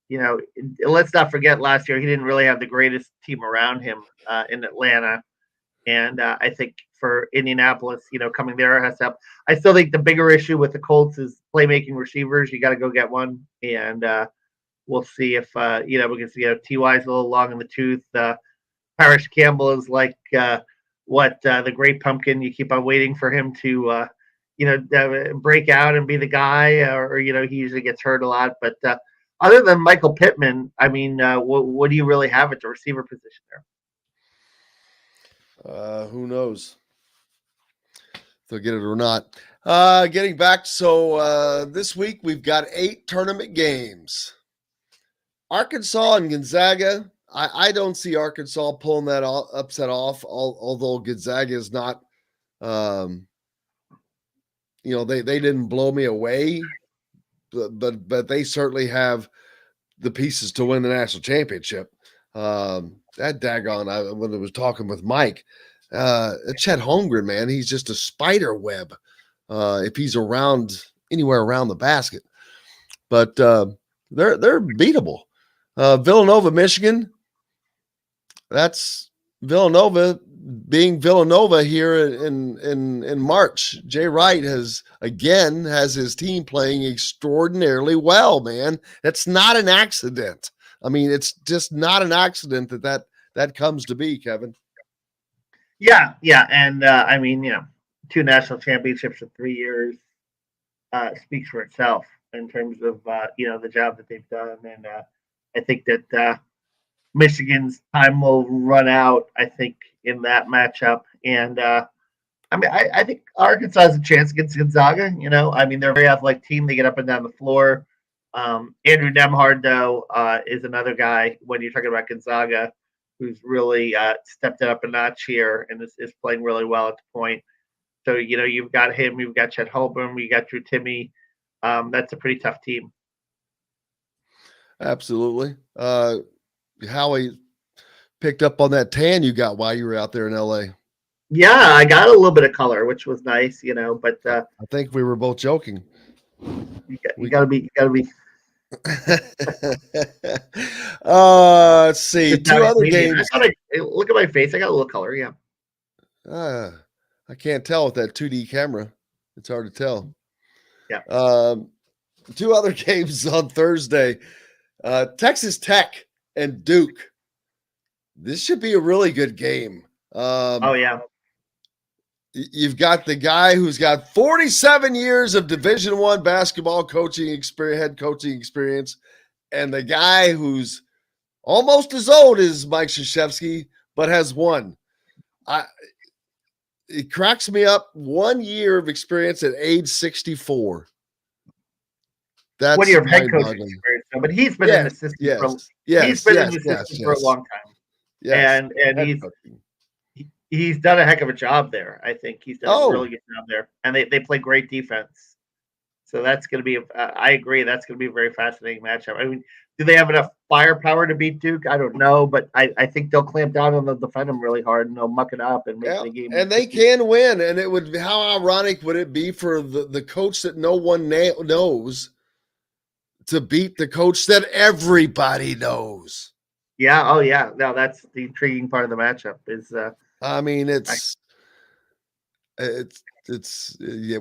H: let's not forget last year he didn't really have the greatest team around him in Atlanta. And I think for Indianapolis, coming there has to help. I still think the bigger issue with the Colts is playmaking receivers. You got to go get one, and we'll see if we can see T.Y.'s a little long in the tooth. Parrish Campbell is like the great pumpkin. You keep on waiting for him to break out and be the guy, or he usually gets hurt a lot. But other than Michael Pittman, I mean, what do you really have at the receiver position there?
I: Who knows if they'll get it or not. Getting back, so this week we've got 8 tournament games. Arkansas and Gonzaga. I don't see Arkansas pulling that upset off, although Gonzaga is not, they didn't blow me away, but they certainly have the pieces to win the national championship. That daggone, when I was talking with Mike, Chet Holmgren, man, he's just a spider web if he's around anywhere around the basket. But they're beatable. Villanova, Michigan. That's Villanova being Villanova here in March. Jay Wright has his team playing extraordinarily well, man. That's not an accident. I mean, it's just not an accident that comes to be, Kevin.
H: Yeah, and I mean, 2 national championships in 3 years speaks for itself in terms of the job that they've done, and I think that Michigan's time will run out. I think in that matchup, and I think Arkansas has a chance against Gonzaga. I mean, they're a very athletic team. They get up and down the floor. Andrew Nemhard, though, is another guy when you're talking about Gonzaga who's really stepped it up a notch here and is playing really well at the point. So, you've got him, you've got Chet Holmgren, you got Drew Timme. That's a pretty tough team.
I: Absolutely. Howie picked up on that tan you got while you were out there in LA.
H: Yeah, I got a little bit of color, which was nice, but
I: I think we were both joking.
H: You gotta be.
I: Let's see. 2 other games.
H: Look at my face. I got a little color. Yeah.
I: I can't tell with that 2D camera. It's hard to tell.
H: Yeah.
I: 2 other games on Thursday. Texas Tech and Duke. this should be a really good game.
H: Oh yeah.
I: You've got the guy who's got 47 years of Division I basketball coaching experience, head coaching experience, and the guy who's almost as old as Mike Krzyzewski, but has won. It cracks me up. 1 year of experience at age 64. That's
H: 1 year of head coaching
I: mind-boggling.
H: experience, but he's been in the system for a long time.
I: Yes.
H: And he's done a heck of a job there. I think he's done a really good job there, and they play great defense. So that's going to be. I agree. That's going to be a very fascinating matchup. I mean, do they have enough firepower to beat Duke? I don't know, but I think they'll clamp down and they'll defend them really hard, and they'll muck it up and make the game.
I: And they can win. And it would. How ironic would it be for the coach that no one knows to beat the coach that everybody knows?
H: Yeah. Oh yeah. No, that's the intriguing part of the matchup. Is
I: I mean, it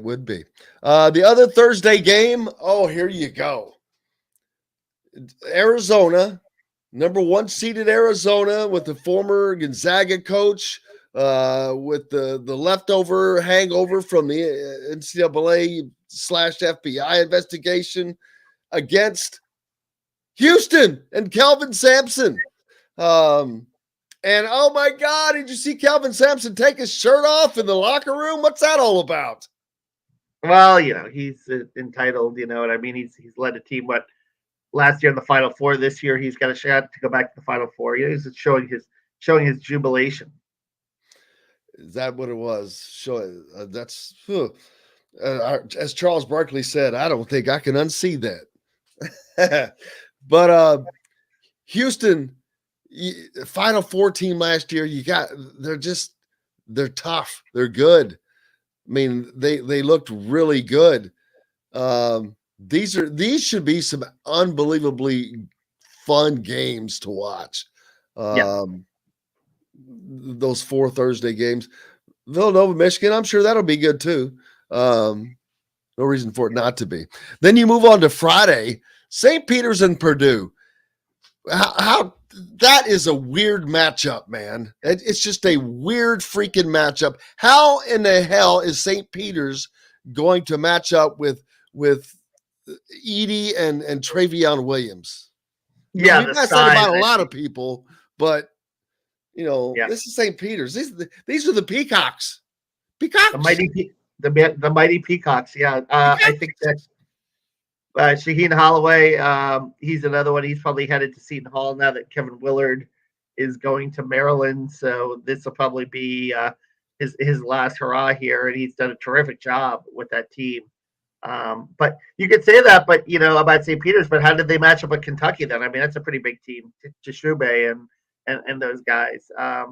I: would be. The other Thursday game, here you go. Arizona, number 1 seeded Arizona with the former Gonzaga coach, with the leftover hangover from the NCAA/FBI investigation against Houston and Kelvin Sampson. And oh my God, did you see Kelvin Sampson take his shirt off in the locker room? What's that all about?
H: Well, he's entitled. You know what I mean? He's led a team last year in the Final Four. This year he's got a shot to go back to the Final Four. He's showing his jubilation.
I: Is that what it was? That's as Charles Barkley said. I don't think I can unsee that. But Houston. Final Four team last year, they're tough. They're good. I mean, they looked really good. These should be some unbelievably fun games to watch. Those 4 Thursday games. Villanova, Michigan, I'm sure that'll be good too. No reason for it not to be. Then you move on to Friday, St. Peter's and Purdue. How that is a weird matchup, man. It's just a weird freaking matchup. How in the hell is St. Peter's going to match up with Edie and Travion Williams?
H: Yeah,
I: that's not about a lot of people, but this is St. Peter's. These are the Peacocks. Peacocks.
H: The mighty Peacocks. Yeah, I think that. Shaheen Holloway, he's another one. He's probably headed to Seton Hall now that Kevin Willard is going to Maryland. So this will probably be his last hurrah here, and he's done a terrific job with that team. But you could say that, but about St. Peter's. But how did they match up with Kentucky then? I mean, that's a pretty big team, Tshube and those guys. I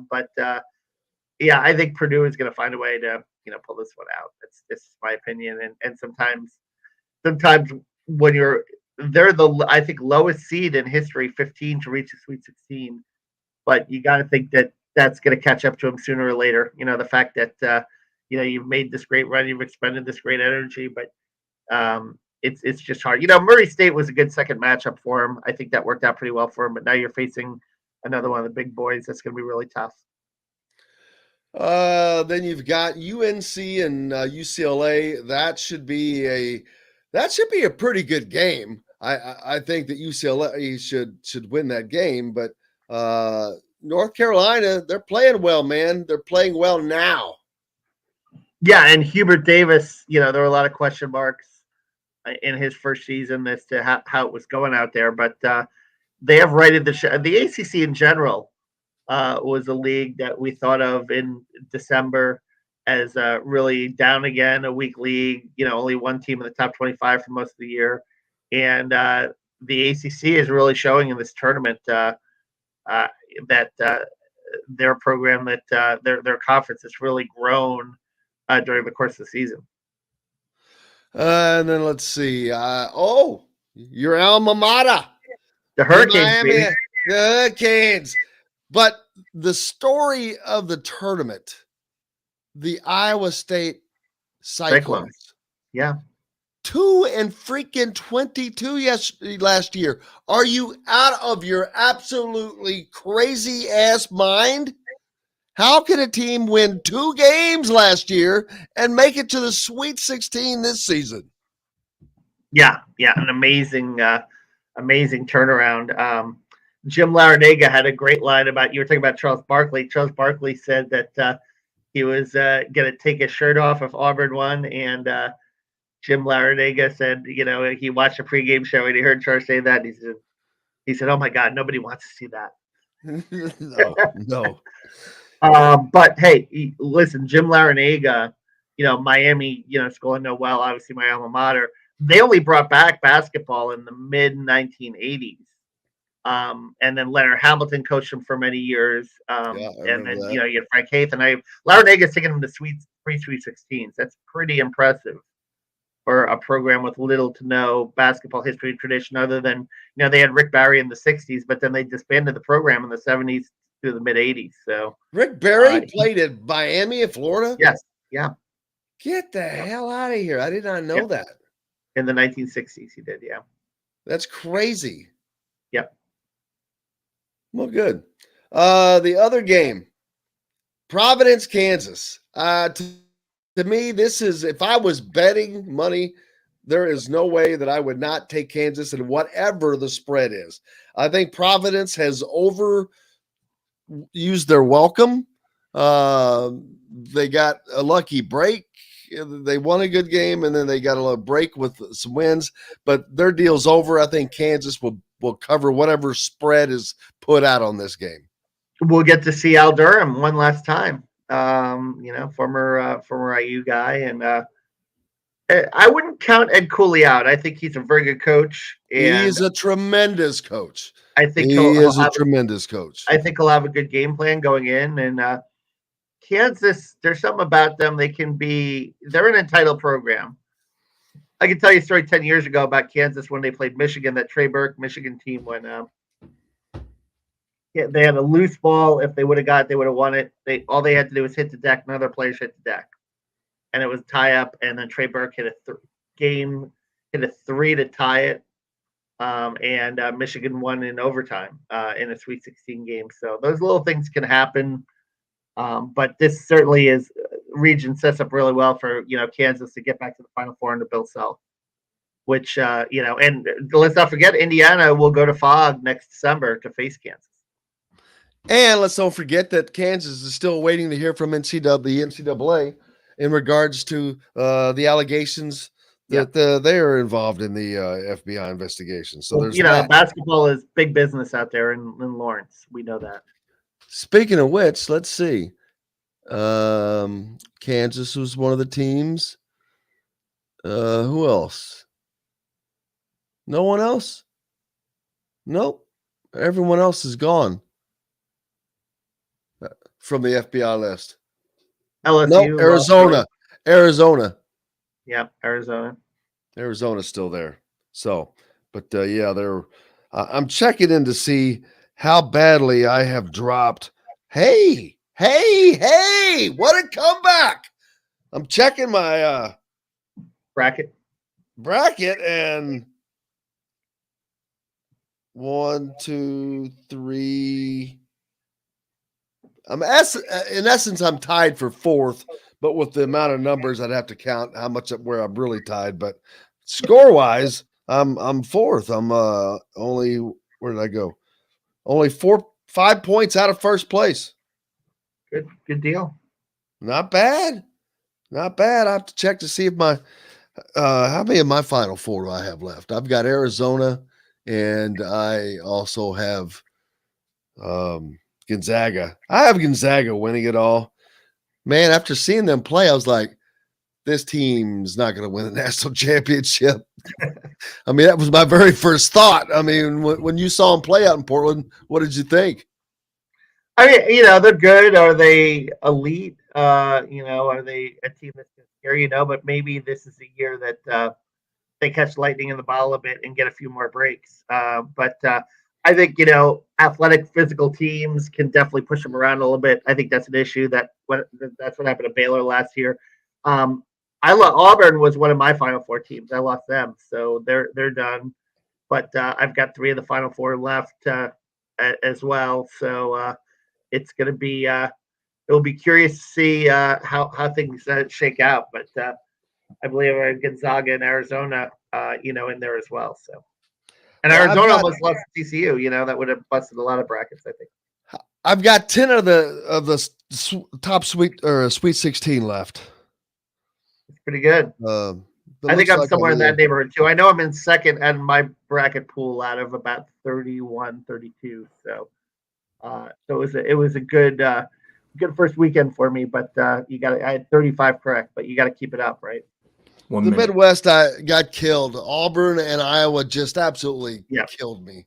H: think Purdue is going to find a way to pull this one out. That's my opinion. And sometimes when they're I think lowest seed in history, 15 to reach the Sweet 16, but you got to think that that's going to catch up to them sooner or later. The fact that you've made this great run, you've expended this great energy, but it's just hard. Murray State was a good second matchup for him. I think that worked out pretty well for him. But now you're facing another one of the big boys. That's going to be really tough.
I: Then you've got UNC and UCLA. That should be a pretty good game. I think that UCLA should win that game, but North Carolina, they're playing well, man. They're playing well now.
H: Yeah, and Hubert Davis, there were a lot of question marks in his first season as to how it was going out there, but they have righted the ship. The ACC in general was a league that we thought of in December as really down again, a weak league, only one team in the top 25 for most of the year. And the ACC is really showing in this tournament that their program, that their conference has really grown during the course of the season.
I: And then let's see. Your alma mater.
H: The Hurricanes.
I: The Hurricanes. But the story of the tournament, the Iowa State Cyclones.
H: Yeah.
I: 2-22 last year. Are you out of your absolutely crazy ass mind? How can a team win 2 games last year and make it to the Sweet 16 this season?
H: Yeah, an amazing turnaround. Jim Larrañaga had a great line about, you were talking about Charles Barkley. Charles Barkley said that he was going to take his shirt off if Auburn won, and Jim Larrañaga said, he watched a pregame show and he heard Charles say that, and he said, "Oh my God, nobody wants to see that."
I: No.
H: But hey, listen, Jim Larrañaga, Miami, is going to well, obviously my alma mater. They only brought back basketball in the mid 1980s. And then Leonard Hamilton coached him for many years. And then, you had Frank Haith, and Larrañaga's taken him to Sweet 16s. That's pretty impressive for a program with little to no basketball history and tradition, other than, they had Rick Barry in the 60s, but then they disbanded the program in the 70s through the mid 80s. So
I: Rick Barry played at Miami in Florida?
H: Yes. Yeah.
I: Get the hell out of here. I did not know that.
H: In the 1960s, he did. Yeah.
I: That's crazy.
H: Yep.
I: Well, good. The other game, Providence, Kansas. To me, this is, if I was betting money, there is no way that I would not take Kansas and whatever the spread is. I think Providence has overused their welcome. They got a lucky break. They won a good game, and then they got a little break with some wins, but their deal's over. I think Kansas will cover whatever spread is put out on this game.
H: We'll get to see Al Durham one last time. Former IU guy, and I wouldn't count Ed Cooley out. I think he's a very good coach. And
I: he's a tremendous coach.
H: I think
I: he is a tremendous coach.
H: I think he'll have a good game plan going in, and Kansas, there's something about them. They're an entitled program. I can tell you a story 10 years ago about Kansas when they played Michigan, that Trey Burke Michigan team, when they had a loose ball. If they would have got it, they would have won it. All they had to do was hit the deck, and other players hit the deck. And it was tie up, and then Trey Burke hit a 3 to tie it. And Michigan won in overtime in a Sweet 16 game. So those little things can happen. But this certainly is region sets up really well for, Kansas to get back to the Final Four under Bill Self, which, and let's not forget, Indiana will go to Fogg next December to face Kansas.
I: And let's don't forget that Kansas is still waiting to hear from the NCAA in regards to the allegations that they are involved in the FBI investigation. So there's
H: basketball is big business out there in Lawrence. We know that.
I: Speaking of which, let's see. Kansas was one of the teams. Who else? No one else? Nope. Everyone else is gone from the FBI list.
H: LSU.
I: Nope. Arizona.
H: Yeah, Arizona.
I: Arizona's still there. So, but I'm checking in to see how badly I have dropped. Hey, what a comeback. I'm checking my
H: bracket
I: and 1, 2, 3. In essence, I'm tied for 4th, but with the amount of numbers, I'd have to count how much where I'm really tied. But score-wise, I'm 4th. I'm only, where did I go? Only 5 points out of first place.
H: Good deal.
I: Not bad. I have to check to see if my how many of my Final Four do I have left? I've got Arizona, and I also have Gonzaga. I have Gonzaga winning it all. Man, after seeing them play, I was like, this team's not going to win the national championship. I mean, that was my very first thought. I mean, when you saw them play out in Portland, what did you think?
H: I mean, they're good. Are they elite? Are they a team that's going to scare you? But maybe this is a year that they catch lightning in the bottle a bit and get a few more breaks. But I think, athletic, physical teams can definitely push them around a little bit. I think that's an issue. That's what happened to Baylor last year. Auburn was one of my Final Four teams. I lost them, so they're done. But I've got 3 of the Final Four left as well. So it's going to be it'll be curious to see how things shake out. But I believe Gonzaga and Arizona, in there as well. So, and Arizona almost lost to TCU. That would have busted a lot of brackets, I think.
I: I've got 10 of the top Sweet 16 left.
H: It's pretty good. I think I'm somewhere in that neighborhood too. I know I'm in second in my bracket pool out of about 31, 32. So, it was a good first weekend for me. But I had 35 correct, but you got to keep it up, right?
I: The Midwest, I got killed. Auburn and Iowa just absolutely killed me.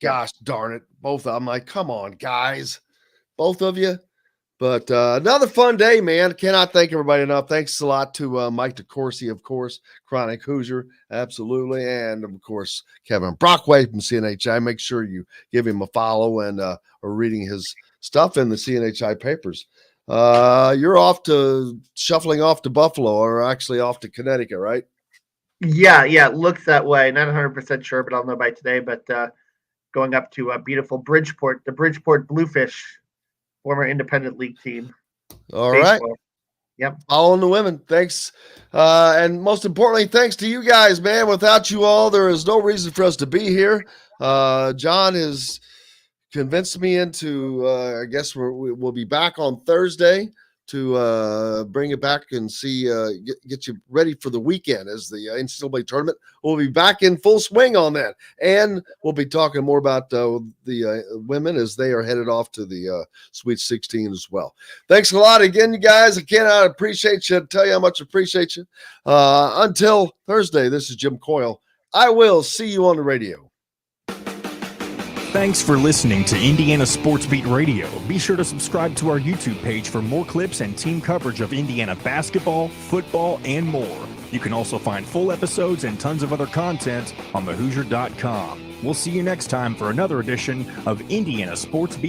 I: Gosh darn it. Both of them. I'm like, come on, guys. Both of you. But another fun day, man. Cannot thank everybody enough. Thanks a lot to Mike DeCourcy, of course, Chronic Hoosier, absolutely. And, of course, Kevin Brockway from CNHI. Make sure you give him a follow and are reading his stuff in the CNHI papers. You're shuffling off to Buffalo, or actually off to Connecticut, right?
H: Yeah, it looks that way. Not 100% sure, but I'll know by today. But going up to beautiful Bridgeport, the Bridgeport Bluefish, former independent league team.
I: All right.
H: Yep.
I: Following the women. Thanks. And most importantly, thanks to you guys, man. Without you all, there is no reason for us to be here. John has convinced me into, I guess we'll be back on Thursday to bring it back and see, get you ready for the weekend as the NCAA tournament. We'll be back in full swing on that. And we'll be talking more about the women as they are headed off to the Sweet 16 as well. Thanks a lot again, you guys. I cannot appreciate you. Tell you how much I appreciate you. Until Thursday, this is Jim Coyle. I will see you on the radio.
A: Thanks for listening to Indiana Sports Beat Radio. Be sure to subscribe to our YouTube page for more clips and team coverage of Indiana basketball, football, and more. You can also find full episodes and tons of other content on thehoosier.com. We'll see you next time for another edition of Indiana Sports Beat